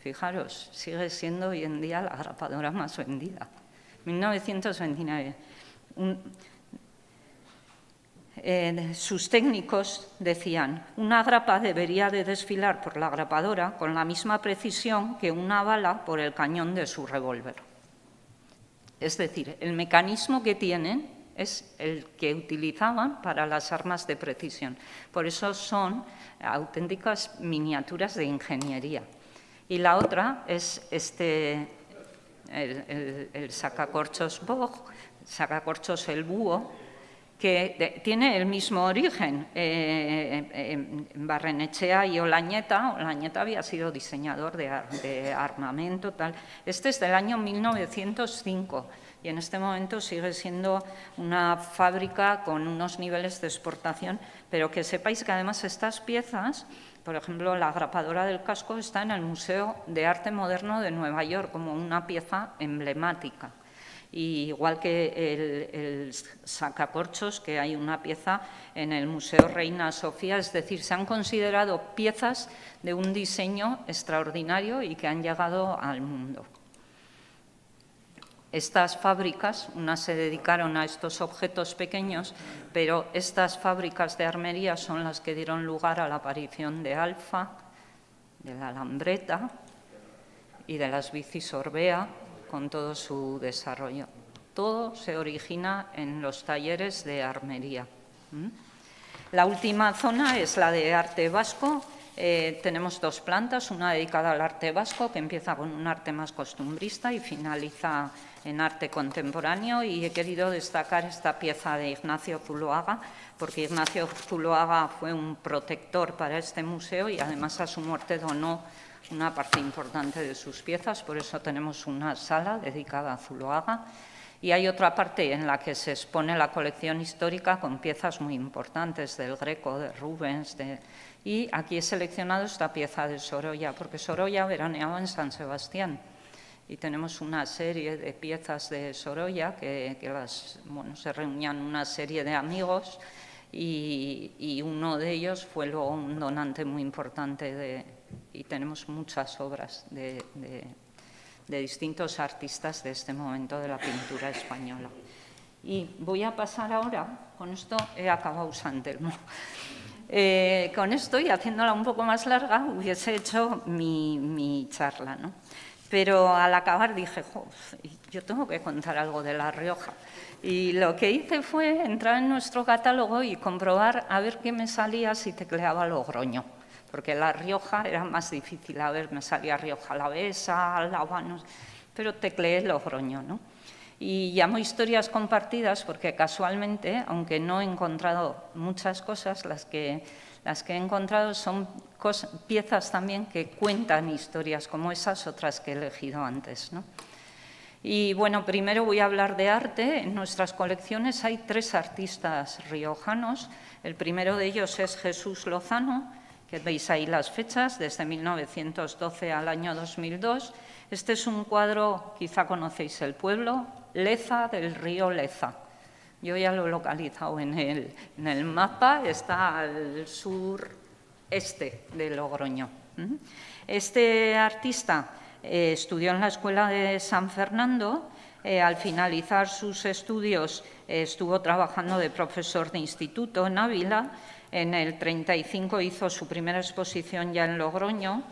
S2: Fijaros, sigue siendo hoy en día la grapadora más vendida. 1929. Sus técnicos decían, una grapa debería de desfilar por la grapadora con la misma precisión que una bala por el cañón de su revólver. Es decir, el mecanismo que tienen es el que utilizaban para las armas de precisión. Por eso son auténticas miniaturas de ingeniería. Y la otra es el sacacorchos Bog, sacacorchos el búho, que tiene el mismo origen. Barrenechea y Olañeta había sido diseñador de armamento, tal. Este es del año 1905 y en este momento sigue siendo una fábrica con unos niveles de exportación, pero que sepáis que además estas piezas, por ejemplo, la grapadora del casco está en el Museo de Arte Moderno de Nueva York como una pieza emblemática. Y igual que el sacacorchos, que hay una pieza en el Museo Reina Sofía, es decir, se han considerado piezas de un diseño extraordinario y que han llegado al mundo. Estas fábricas, unas se dedicaron a estos objetos pequeños, pero estas fábricas de armería son las que dieron lugar a la aparición de Alfa, de la Lambreta y de las bicis Orbea, con todo su desarrollo. Todo se origina en los talleres de armería. La última zona es la de arte vasco. Tenemos dos plantas, una dedicada al arte vasco, que empieza con un arte más costumbrista y finaliza en arte contemporáneo, y he querido destacar esta pieza de Ignacio Zuloaga, porque Ignacio Zuloaga fue un protector para este museo y además a su muerte donó una parte importante de sus piezas, por eso tenemos una sala dedicada a Zuloaga. Y hay otra parte en la que se expone la colección histórica con piezas muy importantes del Greco, de Rubens, y aquí he seleccionado esta pieza de Sorolla, porque Sorolla veraneaba en San Sebastián. Y tenemos una serie de piezas de Sorolla que se reunían una serie de amigos y uno de ellos fue luego un donante muy importante y tenemos muchas obras de distintos artistas de este momento de la pintura española. Y voy a pasar ahora, con esto he acabado San Telmo. Con esto, y haciéndola un poco más larga, hubiese hecho mi charla, ¿no? Pero al acabar dije, yo tengo que contar algo de La Rioja. Y lo que hice fue entrar en nuestro catálogo y comprobar a ver qué me salía si tecleaba Logroño, porque La Rioja era más difícil. A ver, me salía Rioja Alavesa, Álava, pero tecleé Logroño, ¿no? Y llamo historias compartidas porque casualmente, aunque no he encontrado muchas cosas, las que he encontrado son piezas también que cuentan historias como esas otras que he elegido antes, ¿no? Y bueno, primero voy a hablar de arte. En nuestras colecciones hay 3 artistas riojanos. El primero de ellos es Jesús Lozano, que veis ahí las fechas, desde 1912 al año 2002. Este es un cuadro, quizá conocéis el pueblo, Leza, del río Leza. Yo ya lo he localizado en el mapa, está al sureste de Logroño. Este artista estudió en la Escuela de San Fernando. Al finalizar sus estudios estuvo trabajando de profesor de instituto en Ávila. En el 35 hizo su primera exposición ya en Logroño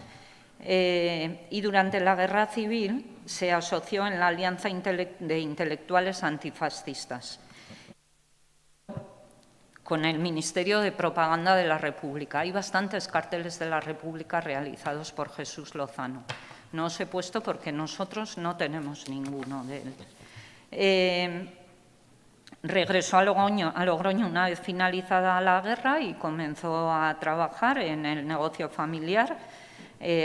S2: y durante la Guerra Civil se asoció en la Alianza de Intelectuales Antifascistas con el Ministerio de Propaganda de la República. Hay bastantes carteles de la República realizados por Jesús Lozano. No os he puesto porque nosotros no tenemos ninguno de él. Regresó a Logroño una vez finalizada la guerra y comenzó a trabajar en el negocio familiar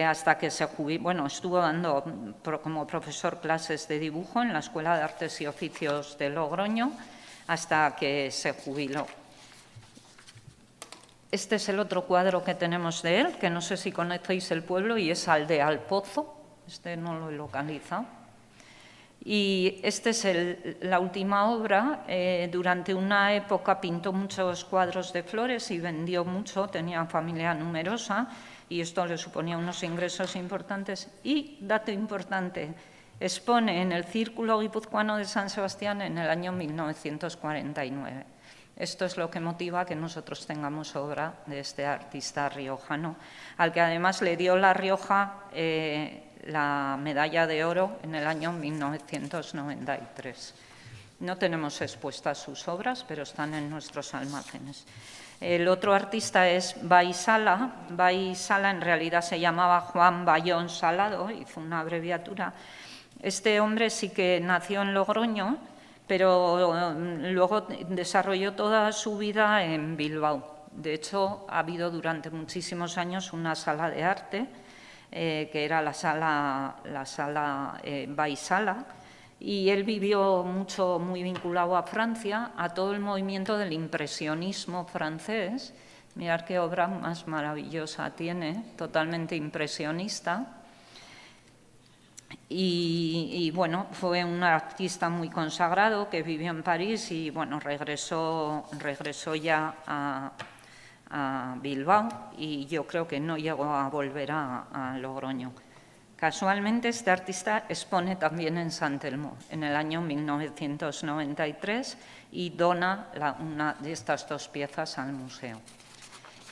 S2: hasta que se jubiló. Bueno, estuvo dando como profesor clases de dibujo en la Escuela de Artes y Oficios de Logroño hasta que se jubiló. Este es el otro cuadro que tenemos de él, que no sé si conocéis el pueblo, y es Aldea al Pozo. Este no lo he localizado. Y esta es la última obra. Durante una época pintó muchos cuadros de flores y vendió mucho, tenía familia numerosa y esto le suponía unos ingresos importantes. Y, dato importante, expone en el Círculo Guipuzcoano de San Sebastián en el año 1949. Esto es lo que motiva que nosotros tengamos obra de este artista riojano, al que además le dio La Rioja la medalla de oro en el año 1993. No tenemos expuestas sus obras, pero están en nuestros almacenes. El otro artista es Bai Sala. Bai Sala en realidad se llamaba Juan Bayón Salado, hizo una abreviatura. Este hombre sí que nació en Logroño, pero luego desarrolló toda su vida en Bilbao. De hecho, ha habido durante muchísimos años una sala de arte, que era la sala Bai Sala, y él vivió mucho, muy vinculado a Francia, a todo el movimiento del impresionismo francés. Mirad qué obra más maravillosa tiene, totalmente impresionista. Y bueno, fue un artista muy consagrado que vivió en París y bueno, regresó ya a Bilbao y yo creo que no llegó a volver a Logroño. Casualmente este artista expone también en San Telmo en el año 1993 y dona una de estas dos piezas al museo.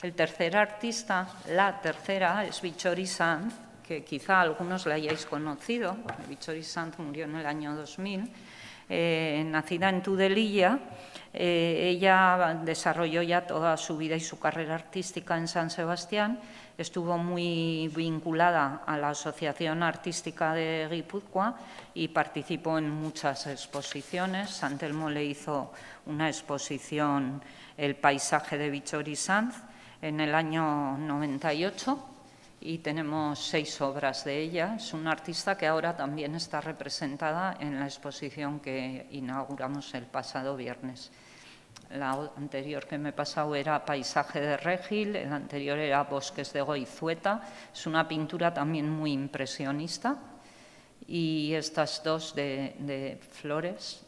S2: El tercer artista, la tercera, es Vittorie Sanz, que quizá algunos la hayáis conocido, porque Vittorie Sanz murió en el año 2000, nacida en Tudelilla. Ella desarrolló ya toda su vida y su carrera artística en San Sebastián, estuvo muy vinculada a la Asociación Artística de Guipúzcoa y participó en muchas exposiciones. San Telmo le hizo una exposición, El paisaje de Vittorie Sanz, en el año 98. Y tenemos 6 obras de ella. Es una artista que ahora también está representada en la exposición que inauguramos el pasado viernes. La anterior que me he pasado era Paisaje de Regil, el anterior era Bosques de Goizueta. Es una pintura también muy impresionista. Y estas dos de flores,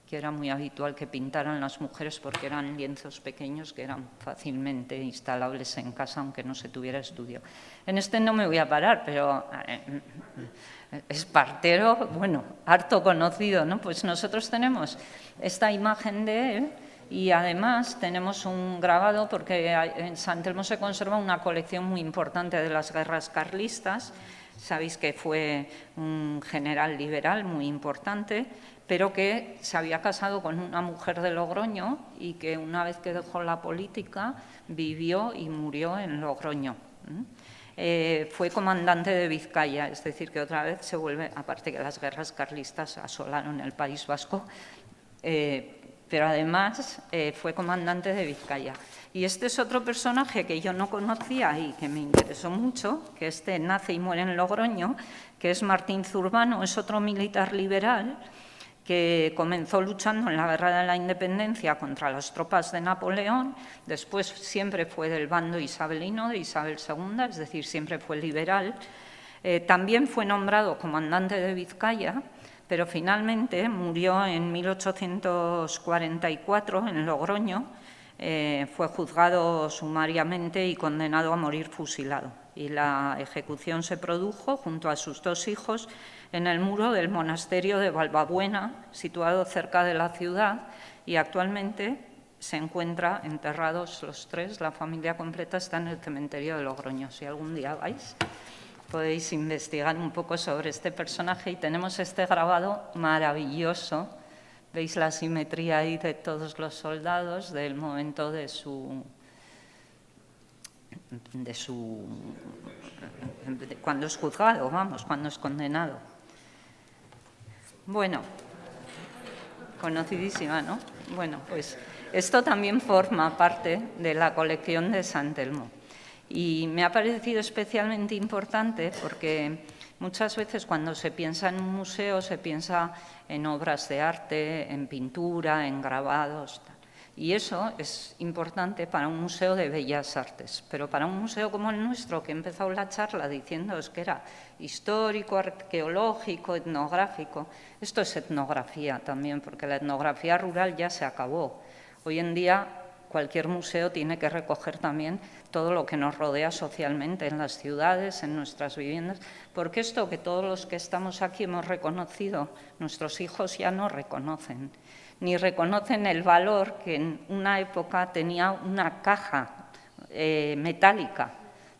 S2: que era muy habitual que pintaran las mujeres porque eran lienzos pequeños que eran fácilmente instalables en casa aunque no se tuviera estudio. En este no me voy a parar, pero Espartero, bueno, harto conocido, ¿no? Pues nosotros tenemos esta imagen de él y además tenemos un grabado porque en San Telmo se conserva una colección muy importante de las guerras carlistas. Sabéis que fue un general liberal muy importante, pero que se había casado con una mujer de Logroño y que una vez que dejó la política vivió y murió en Logroño. Fue comandante de Vizcaya, es decir, que otra vez se vuelve, aparte que las guerras carlistas asolaron el País Vasco, pero además fue comandante de Vizcaya. Y este es otro personaje que yo no conocía y que me interesó mucho, que nace y muere en Logroño, que es Martín Zurbano, es otro militar liberal que comenzó luchando en la Guerra de la Independencia contra las tropas de Napoleón, después siempre fue del bando isabelino, de Isabel II, es decir, siempre fue liberal. También fue nombrado comandante de Vizcaya, pero finalmente murió en 1844 en Logroño. Fue juzgado sumariamente y condenado a morir fusilado. Y la ejecución se produjo junto a sus 2 hijos en el muro del monasterio de Valbabuena, situado cerca de la ciudad, y actualmente se encuentran enterrados los 3, la familia completa está en el cementerio de Logroño. Si algún día vais, podéis investigar un poco sobre este personaje y tenemos este grabado maravilloso. Veis la simetría ahí de todos los soldados del momento de cuando es juzgado, vamos, cuando es condenado. Bueno, conocidísima, ¿no? Bueno, pues esto también forma parte de la colección de San Telmo. Y me ha parecido especialmente importante porque muchas veces cuando se piensa en un museo se piensa en obras de arte, en pintura, en grabados, tal. Y eso es importante para un museo de bellas artes, pero para un museo como el nuestro, que he empezado la charla diciéndoos que era histórico, arqueológico, etnográfico, esto es etnografía también, porque la etnografía rural ya se acabó. Hoy en día cualquier museo tiene que recoger también todo lo que nos rodea socialmente en las ciudades, en nuestras viviendas, porque esto que todos los que estamos aquí hemos reconocido, nuestros hijos ya no reconocen, ni reconocen el valor que en una época tenía una caja metálica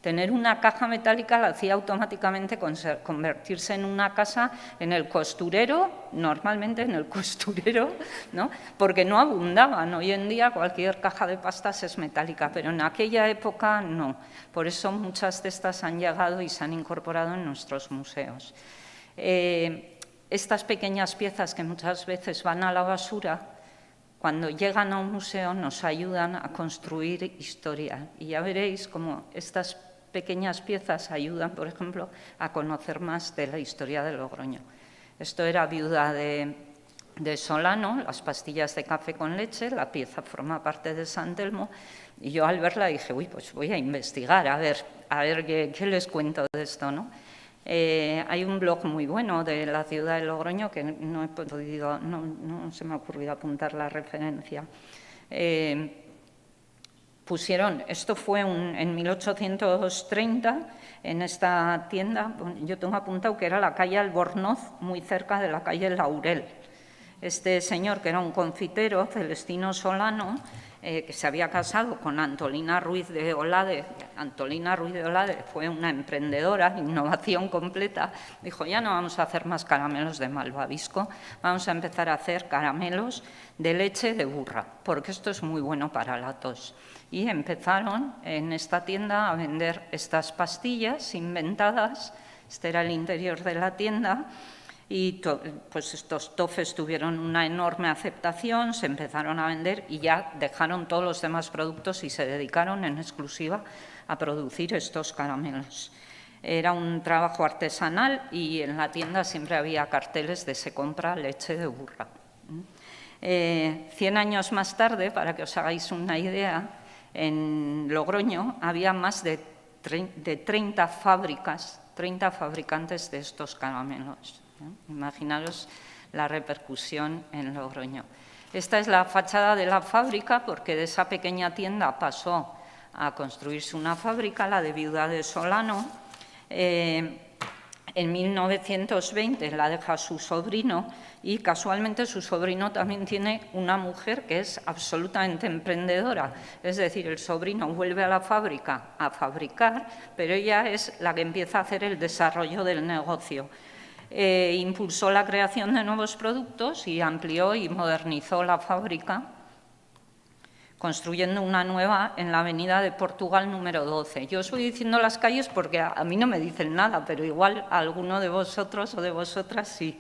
S2: Tener una caja metálica la hacía automáticamente convertirse en una casa en el costurero, normalmente en el costurero, ¿no? Porque no abundaban. Hoy en día cualquier caja de pastas es metálica, pero en aquella época no. Por eso muchas de estas han llegado y se han incorporado en nuestros museos. Estas pequeñas piezas que muchas veces van a la basura, cuando llegan a un museo nos ayudan a construir historia. Y ya veréis cómo estas pequeñas piezas ayudan, por ejemplo, a conocer más de la historia de Logroño. Esto era Viuda de Solano, las pastillas de café con leche, la pieza forma parte de San Telmo, y yo al verla dije, uy, pues voy a investigar, a ver qué les cuento de esto, ¿no? Hay un blog muy bueno de la ciudad de Logroño que no he podido, no se me ha ocurrido apuntar la referencia. Pusieron, esto fue en 1830, en esta tienda, yo tengo apuntado que era la calle Albornoz, muy cerca de la calle Laurel. Este señor, que era un confitero, Celestino Solano, que se había casado con Antolina Ruiz de Olade. Antolina Ruiz de Olade fue una emprendedora, innovación completa. Dijo, ya no vamos a hacer más caramelos de malvavisco, vamos a empezar a hacer caramelos de leche de burra, porque esto es muy bueno para la tos. Y empezaron en esta tienda a vender estas pastillas inventadas. Este era el interior de la tienda. Y pues estos tofes tuvieron una enorme aceptación, se empezaron a vender y ya dejaron todos los demás productos y se dedicaron en exclusiva a producir estos caramelos. Era un trabajo artesanal y en la tienda siempre había carteles de se compra leche de burra. 100 años más tarde, para que os hagáis una idea, en Logroño había más de 30 fábricas, 30 fabricantes de estos caramelos. Imaginaros la repercusión en Logroño. Esta es la fachada de la fábrica, porque de esa pequeña tienda pasó a construirse una fábrica, la de Viuda de Solano. En 1920 la deja su sobrino y casualmente su sobrino también tiene una mujer que es absolutamente emprendedora. Es decir, el sobrino vuelve a la fábrica a fabricar, pero ella es la que empieza a hacer el desarrollo del negocio. Impulsó la creación de nuevos productos y amplió y modernizó la fábrica, construyendo una nueva en la avenida de Portugal número 12. Yo os voy diciendo las calles porque a mí no me dicen nada, pero igual a alguno de vosotros o de vosotras sí.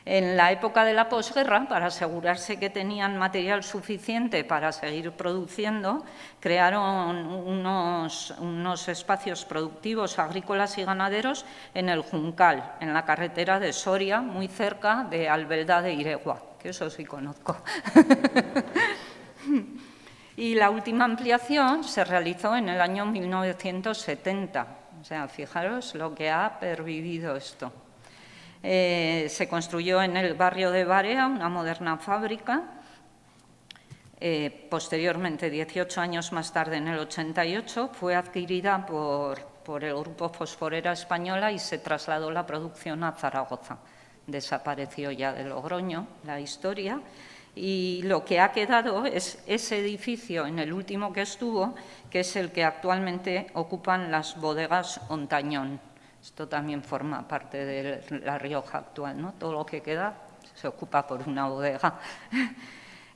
S2: En la época de la posguerra, para asegurarse que tenían material suficiente para seguir produciendo, crearon unos espacios productivos agrícolas y ganaderos en el Juncal, en la carretera de Soria, muy cerca de Albelda de Iregua, que eso sí conozco. Y la última ampliación se realizó en el año 1970. O sea, fijaros lo que ha pervivido esto. Se construyó en el barrio de Barea una moderna fábrica. Posteriormente, 18 años más tarde, en el 88, fue adquirida por el Grupo Fosforera Española y se trasladó la producción a Zaragoza. Desapareció ya de Logroño la historia. Y lo que ha quedado es ese edificio, en el último que estuvo, que es el que actualmente ocupan las bodegas Ontañón. Esto también forma parte de La Rioja actual, ¿no? Todo lo que queda se ocupa por una bodega.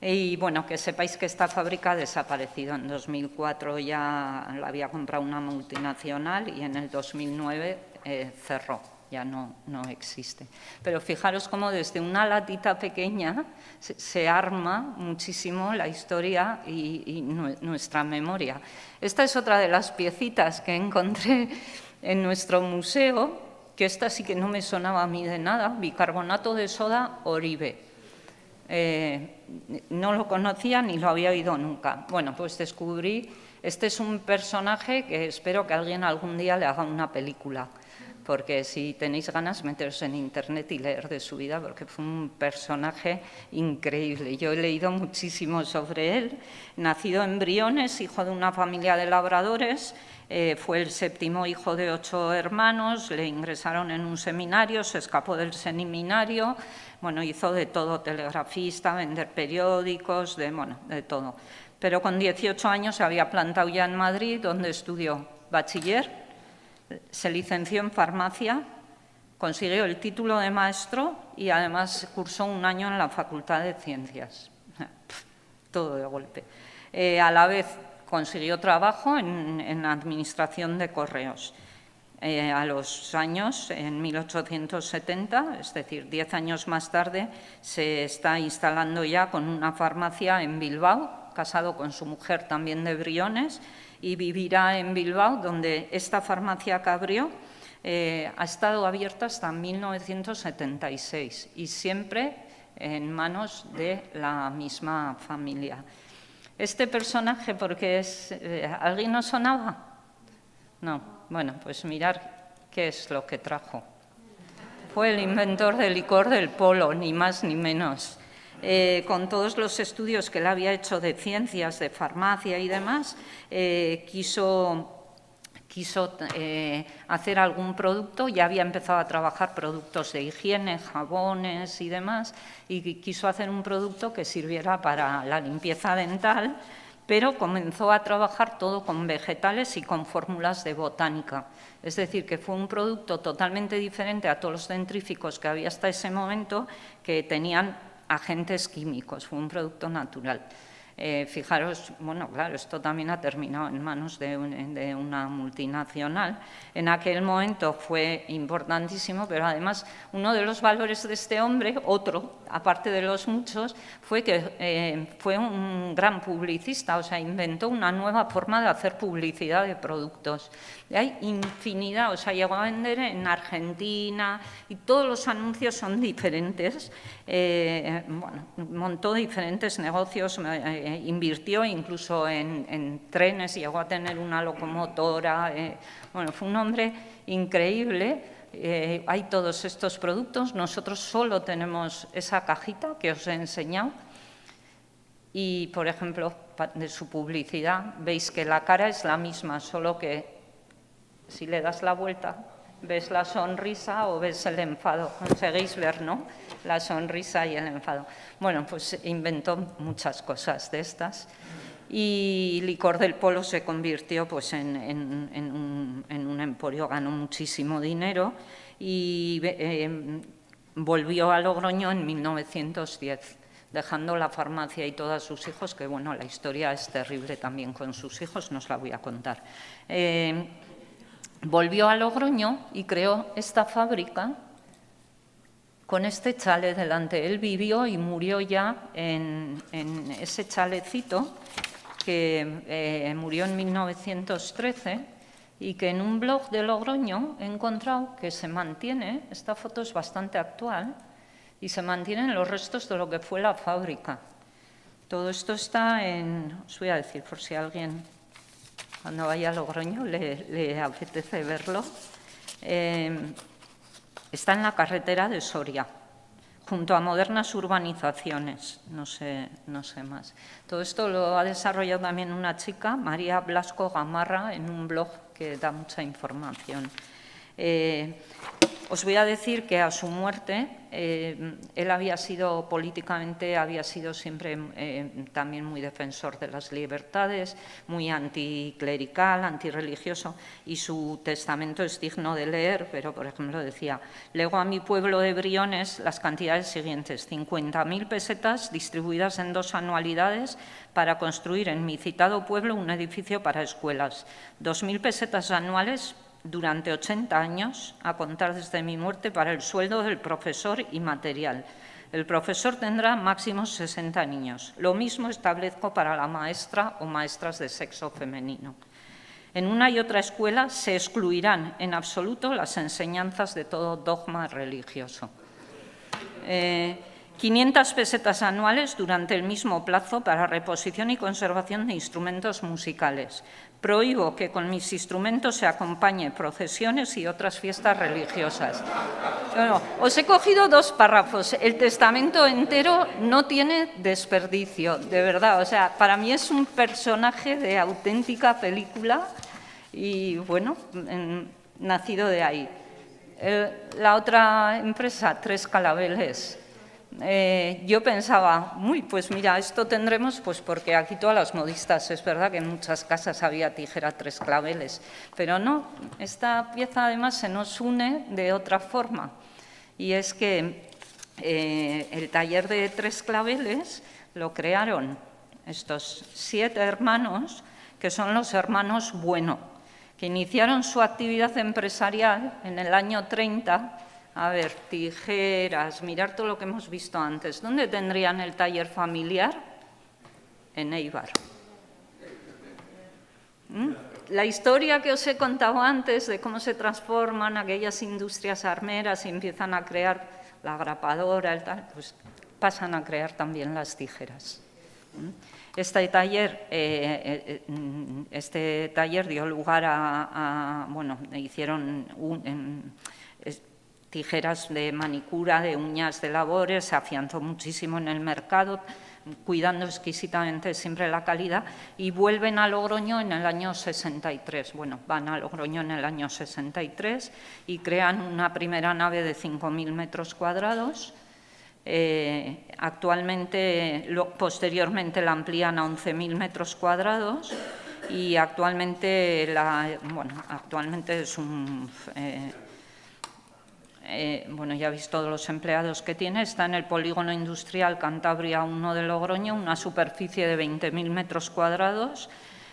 S2: Y bueno, que sepáis que esta fábrica ha desaparecido. En 2004 ya la había comprado una multinacional y en el 2009 cerró. Ya no existe. Pero fijaros cómo desde una latita pequeña se arma muchísimo la historia y nuestra memoria. Esta es otra de las piecitas que encontré en nuestro museo, que esta sí que no me sonaba a mí de nada, bicarbonato de soda Oribe. No lo conocía ni lo había oído nunca. Bueno, pues descubrí, este es un personaje que espero que alguien algún día le haga una película, porque si tenéis ganas, meteros en internet y leer de su vida, porque fue un personaje increíble. Yo he leído muchísimo sobre él. Nacido en Briones, hijo de una familia de labradores, fue el séptimo hijo de 8 hermanos, le ingresaron en un seminario, se escapó del seminario, bueno, hizo de todo, telegrafista, vender periódicos, de todo. Pero con 18 años se había plantado ya en Madrid, donde estudió bachiller, se licenció en farmacia, consiguió el título de maestro y además cursó un año en la Facultad de Ciencias. Todo de golpe. A la vez consiguió trabajo en la Administración de Correos. A los años, en 1870, es decir, 10 años más tarde, se está instalando ya con una farmacia en Bilbao, casado con su mujer también de Briones, y vivirá en Bilbao, donde esta farmacia que abrió ha estado abierta hasta 1976 y siempre en manos de la misma familia. Este personaje, porque es... ¿alguien no sonaba? No. Bueno, pues mirar qué es lo que trajo. Fue el inventor del licor del polo, ni más ni menos. Con todos los estudios que él había hecho de ciencias, de farmacia y demás, quiso hacer algún producto, ya había empezado a trabajar productos de higiene, jabones y demás, y quiso hacer un producto que sirviera para la limpieza dental, pero comenzó a trabajar todo con vegetales y con fórmulas de botánica. Es decir, que fue un producto totalmente diferente a todos los dentríficos que había hasta ese momento, que tenían agentes químicos, fue un producto natural. Fijaros, bueno, claro, esto también ha terminado en manos de una multinacional. En aquel momento fue importantísimo, pero además uno de los valores de este hombre, otro, aparte de los muchos, fue que fue un gran publicista, o sea, inventó una nueva forma de hacer publicidad de productos. Y hay infinidad, o sea, llegó a vender en Argentina y todos los anuncios son diferentes. Bueno, montó diferentes negocios, invirtió incluso en trenes, llegó a tener una locomotora. Bueno, fue un hombre increíble. Hay todos estos productos, nosotros solo tenemos esa cajita que os he enseñado. Y, por ejemplo, de su publicidad, veis que la cara es la misma, solo que si le das la vuelta, ves la sonrisa o ves el enfado. Conseguís ver, ¿no? La sonrisa y el enfado. Bueno, pues inventó muchas cosas de estas. Y Licor del Polo se convirtió pues, en un emporio, ganó muchísimo dinero y volvió a Logroño en 1910, dejando la farmacia y todos sus hijos, que bueno, la historia es terrible también con sus hijos, no os la voy a contar. Volvió a Logroño y creó esta fábrica con este chalet delante. Él vivió y murió ya en ese chalecito, que murió en 1913 y que en un blog de Logroño he encontrado que se mantiene, esta foto es bastante actual, y se mantienen los restos de lo que fue la fábrica. Todo esto está en, os voy a decir por si alguien cuando vaya a Logroño le apetece verlo. Está en la carretera de Soria, junto a modernas urbanizaciones, no sé más. Todo esto lo ha desarrollado también una chica, María Blasco Gamarra, en un blog que da mucha información. Os voy a decir que a su muerte, él había sido políticamente, había sido siempre también muy defensor de las libertades, muy anticlerical, antirreligioso, y su testamento es digno de leer, pero por ejemplo decía: lego a mi pueblo de Briones las cantidades siguientes: 50.000 pesetas distribuidas en 2 anualidades para construir en mi citado pueblo un edificio para escuelas, 2.000 pesetas anuales durante 80 años, a contar desde mi muerte, para el sueldo del profesor y material. El profesor tendrá máximo 60 niños. Lo mismo establezco para la maestra o maestras de sexo femenino. En una y otra escuela se excluirán en absoluto las enseñanzas de todo dogma religioso. 500 pesetas anuales durante el mismo plazo para reposición y conservación de instrumentos musicales. Prohíbo que con mis instrumentos se acompañe procesiones y otras fiestas religiosas. Bueno, os he cogido 2 párrafos. El testamento entero no tiene desperdicio, de verdad. O sea, para mí es un personaje de auténtica película y, bueno, nacido de ahí. La otra empresa, Tres Calabeles, yo pensaba, pues mira, esto tendremos, pues porque aquí todas las modistas, es verdad que en muchas casas había tijera 3 claveles, pero no, esta pieza además se nos une de otra forma, y es que el taller de 3 claveles lo crearon estos 7 hermanos, que son los hermanos Bueno, que iniciaron su actividad empresarial en el año 30. A ver, tijeras, mirar todo lo que hemos visto antes. ¿Dónde tendrían el taller familiar? En Éibar. La historia que os he contado antes de cómo se transforman aquellas industrias armeras y empiezan a crear la grapadora, el tal, pues pasan a crear también las tijeras. Este taller dio lugar bueno, hicieron tijeras de manicura, de uñas, de labores, se afianzó muchísimo en el mercado, cuidando exquisitamente siempre la calidad, y vuelven a Logroño en el año 63. Bueno, van a Logroño en el año 63 y crean una primera nave de 5.000 metros cuadrados. Posteriormente la amplían a 11.000 metros cuadrados y actualmente es un... bueno, ya habéis todos los empleados que tiene, está en el polígono industrial Cantabria 1 de Logroño, una superficie de 20.000 metros cuadrados,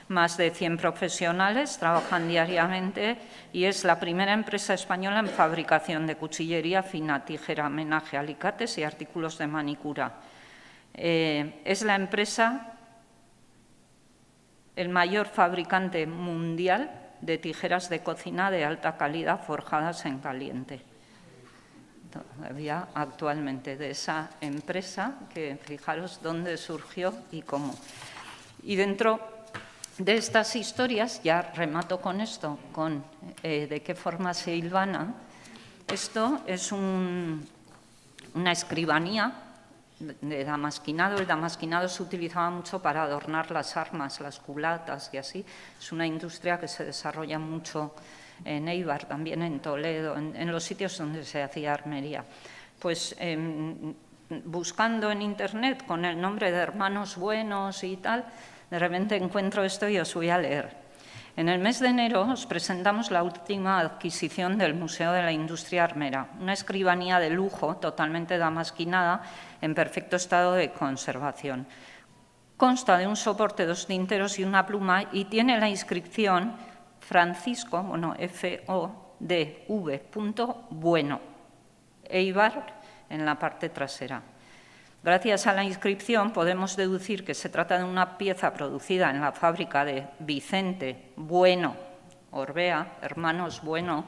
S2: más de 100 profesionales trabajan diariamente y es la primera empresa española en fabricación de cuchillería fina, tijera, menaje, alicates y artículos de manicura. Es la empresa, el mayor fabricante mundial de tijeras de cocina de alta calidad forjadas en caliente. Todavía actualmente de esa empresa, que fijaros dónde surgió y cómo. Y dentro de estas historias, ya remato con esto, con de qué forma se hilvana. Esto es una escribanía de damasquinado. El damasquinado se utilizaba mucho para adornar las armas, las culatas y así. Es una industria que se desarrolla mucho en Éibar, también en Toledo, en los sitios donde se hacía armería. Pues buscando en Internet con el nombre de Hermanos Buenos y tal, de repente encuentro esto y os voy a leer. En el mes de enero os presentamos la última adquisición del Museo de la Industria Armera, una escribanía de lujo totalmente damasquinada en perfecto estado de conservación. Consta de un soporte, 2 tinteros y una pluma y tiene la inscripción Francisco, bueno, F-O-D-V. Bueno, Éibar en la parte trasera. Gracias a la inscripción podemos deducir que se trata de una pieza producida en la fábrica de Vicente Bueno Orbea, hermanos Bueno,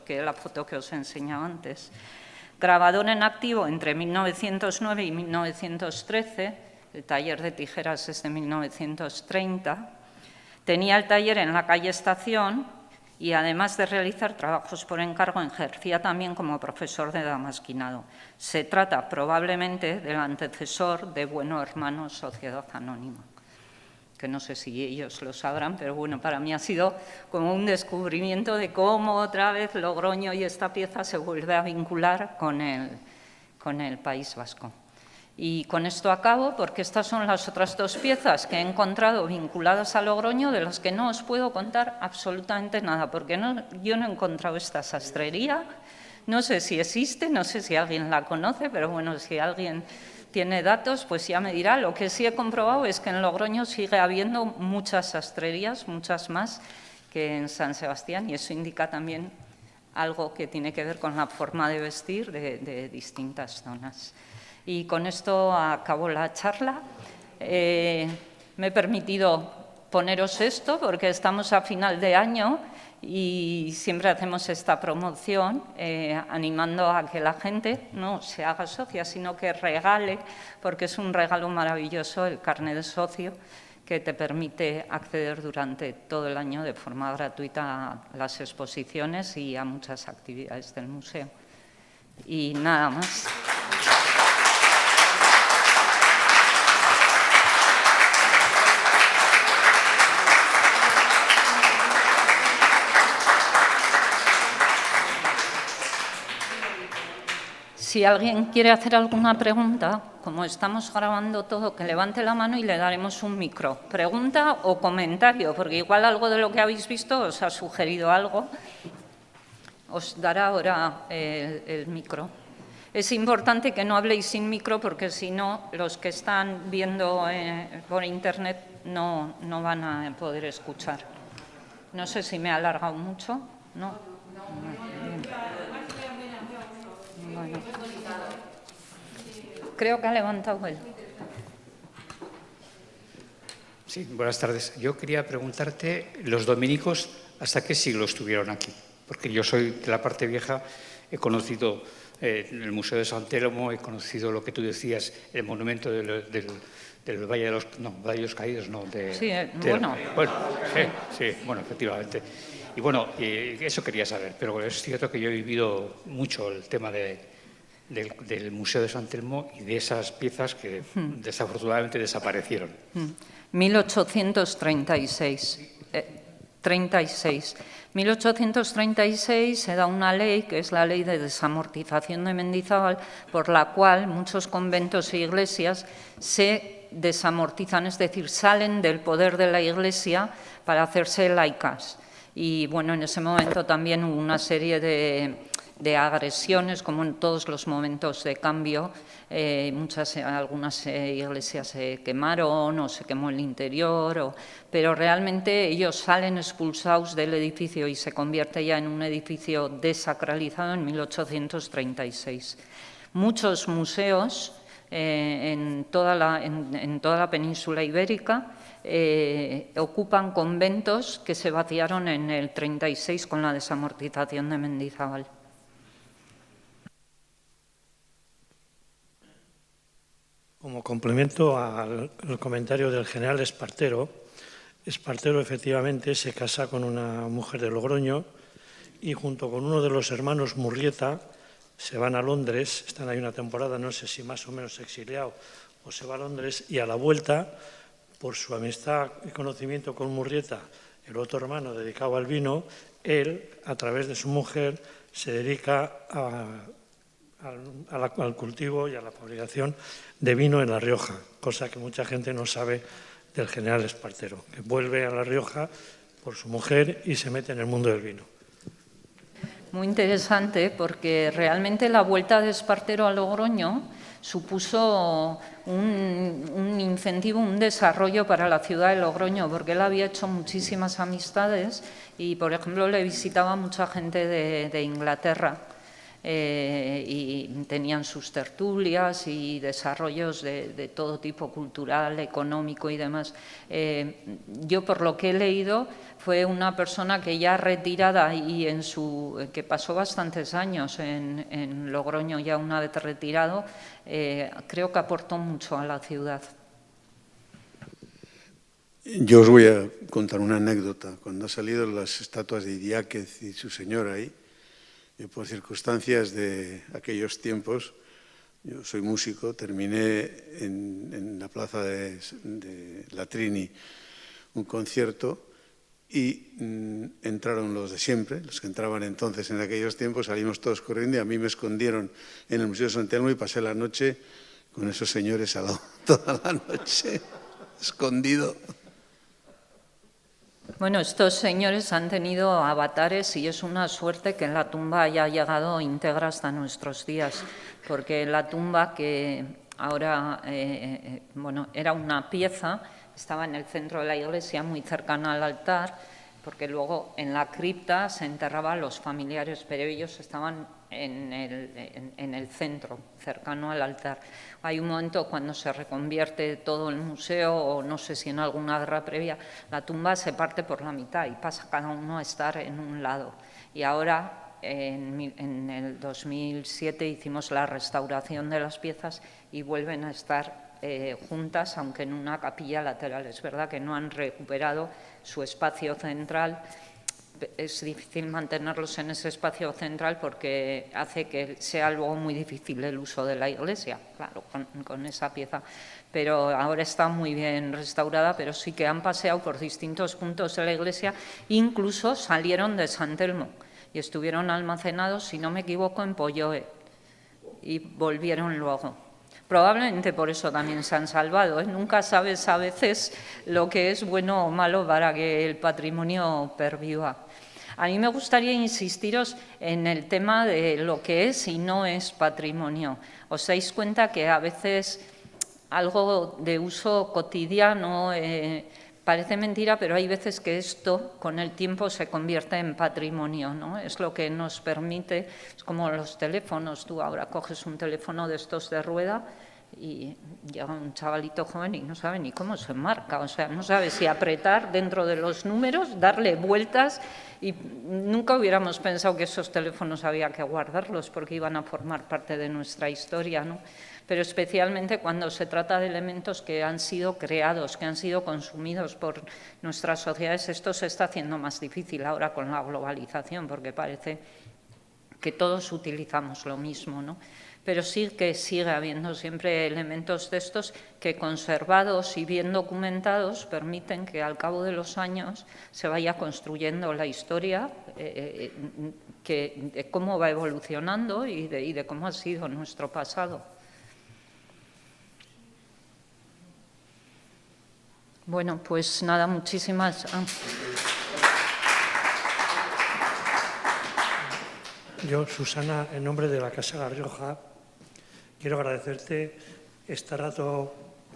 S2: la foto que os he enseñado antes. Grabador en activo entre 1909 y 1913, el taller de tijeras es de 1930. Tenía el taller en la calle Estación y además de realizar trabajos por encargo, ejercía también como profesor de damasquinado. Se trata probablemente del antecesor de Bueno Hermanos Sociedad Anónima, que no sé si ellos lo sabrán, pero bueno, para mí ha sido como un descubrimiento de cómo otra vez Logroño y esta pieza se vuelve a vincular con el País Vasco. Y con esto acabo, porque estas son las otras 2 piezas que he encontrado vinculadas a Logroño, de las que no os puedo contar absolutamente nada, porque yo no he encontrado esta sastrería, no sé si existe, no sé si alguien la conoce, pero bueno, si alguien tiene datos, pues ya me dirá. Lo que sí he comprobado es que en Logroño sigue habiendo muchas sastrerías, muchas más que en San Sebastián, y eso indica también algo que tiene que ver con la forma de vestir de distintas zonas. Y con esto acabo la charla. Me he permitido poneros esto porque estamos a final de año y siempre hacemos esta promoción animando a que la gente no se haga socia, sino que regale, porque es un regalo maravilloso el carnet de socio que te permite acceder durante todo el año de forma gratuita a las exposiciones y a muchas actividades del museo. Y nada más. Si alguien quiere hacer alguna pregunta, como estamos grabando todo, que levante la mano y le daremos un micro. Pregunta o comentario, porque igual algo de lo que habéis visto os ha sugerido algo. Os dará ahora el micro. Es importante que no habléis sin micro porque si no, los que están viendo por internet no van a poder escuchar. No sé si me he alargado mucho. ¿No? Bueno. Creo que ha levantado él.
S3: Sí, buenas tardes. Yo quería preguntarte, los dominicos, ¿hasta qué siglo estuvieron aquí? Porque yo soy de la parte vieja, he conocido el Museo de San Telmo, he conocido lo que tú decías, el monumento del Valle de los... No, Valle de los Caídos, no.
S2: Bueno.
S3: Sí, bueno, efectivamente. Y bueno, eso quería saber, pero es cierto que yo he vivido mucho el tema del Museo de San Telmo y de esas piezas que desafortunadamente desaparecieron.
S2: 1836 se da una ley, que es la Ley de Desamortización de Mendizábal, por la cual muchos conventos e iglesias se desamortizan, es decir, salen del poder de la Iglesia para hacerse laicas. Y bueno, en ese momento también hubo una serie de agresiones, como en todos los momentos de cambio. Algunas iglesias se quemaron o se quemó el interior, pero realmente ellos salen expulsados del edificio y se convierte ya en un edificio desacralizado en 1836. Muchos museos en toda la península ibérica ocupan conventos que se vaciaron en el 36 con la desamortización de Mendizábal.
S1: Como complemento al comentario del general Espartero, Espartero efectivamente se casa con una mujer de Logroño y junto con uno de los hermanos Murrieta se van a Londres, están ahí una temporada, no sé si más o menos exiliado o se va a Londres, y a la vuelta, por su amistad y conocimiento con Murrieta, el otro hermano dedicado al vino, él, a través de su mujer, se dedica al cultivo y a la fabricación de vino en La Rioja, cosa que mucha gente no sabe del general Espartero, que vuelve a La Rioja por su mujer y se mete en el mundo del vino.
S2: Muy interesante, porque realmente la vuelta de Espartero a Logroño supuso un incentivo, un desarrollo para la ciudad de Logroño, porque él había hecho muchísimas amistades y, por ejemplo, le visitaba mucha gente de Inglaterra. Y tenían sus tertulias y desarrollos de todo tipo, cultural, económico y demás. Yo, por lo que he leído, fue una persona que ya retirada y que pasó bastantes años en Logroño, ya una vez retirado, creo que aportó mucho a la ciudad.
S4: Yo os voy a contar una anécdota. Cuando han salido las estatuas de Idiáquez y su señora ahí, por circunstancias de aquellos tiempos, yo soy músico, terminé en la plaza de La Trini un concierto y entraron los de siempre, los que entraban entonces en aquellos tiempos, salimos todos corriendo y a mí me escondieron en el Museo de San Telmo y pasé la noche con esos señores al lado, toda la noche, escondido.
S2: Bueno, estos señores han tenido avatares y es una suerte que la tumba haya llegado íntegra hasta nuestros días, porque la tumba, que ahora era una pieza, estaba en el centro de la iglesia, muy cercana al altar, porque luego en la cripta se enterraban los familiares, pero ellos estaban en el centro, cercano al altar. Hay un momento cuando se reconvierte todo el museo, o no sé si en alguna guerra previa, la tumba se parte por la mitad y pasa cada uno a estar en un lado. Y ahora, en el 2007, hicimos la restauración de las piezas y vuelven a estar juntas, aunque en una capilla lateral. Es verdad que no han recuperado su espacio central. Es difícil mantenerlos en ese espacio central porque hace que sea luego muy difícil el uso de la iglesia, claro, con esa pieza. Pero ahora está muy bien restaurada, pero sí que han paseado por distintos puntos de la iglesia, incluso salieron de San Telmo y estuvieron almacenados, si no me equivoco, en Polloe. y volvieron luego. Probablemente por eso también se han salvado, ¿eh? Nunca sabes a veces lo que es bueno o malo para que el patrimonio perviva. A mí me gustaría insistiros en el tema de lo que es y no es patrimonio. Os dais cuenta que a veces algo de uso cotidiano parece mentira, pero hay veces que esto con el tiempo se convierte en patrimonio, ¿no? Es lo que nos permite, es como los teléfonos, tú ahora coges un teléfono de estos de rueda y llega un chavalito joven y no sabe ni cómo se marca, o sea, no sabe si apretar dentro de los números, darle vueltas, y nunca hubiéramos pensado que esos teléfonos había que guardarlos porque iban a formar parte de nuestra historia, ¿no? Pero especialmente cuando se trata de elementos que han sido creados, que han sido consumidos por nuestras sociedades, esto se está haciendo más difícil ahora con la globalización, porque parece que todos utilizamos lo mismo, ¿no? Pero sí que sigue habiendo siempre elementos de estos que, conservados y bien documentados, permiten que al cabo de los años se vaya construyendo la historia de cómo va evolucionando y de cómo ha sido nuestro pasado. Bueno, pues nada, muchísimas...
S1: Yo, Susana, en nombre de la Casa La Rioja, quiero agradecerte este rato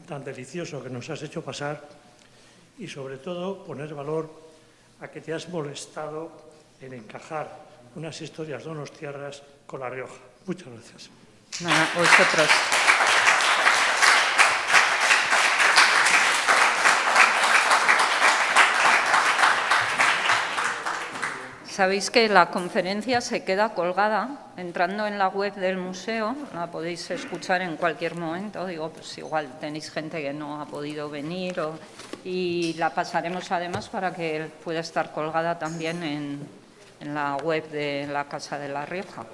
S1: tan delicioso que nos has hecho pasar y, sobre todo, poner valor a que te has molestado en encajar unas historias donostiarras con La Rioja. Muchas gracias.
S2: Nada, vosotros. Sabéis que la conferencia se queda colgada entrando en la web del museo, la podéis escuchar en cualquier momento, digo, pues igual tenéis gente que no ha podido venir y la pasaremos además para que pueda estar colgada también en la web de la Casa de La Rioja.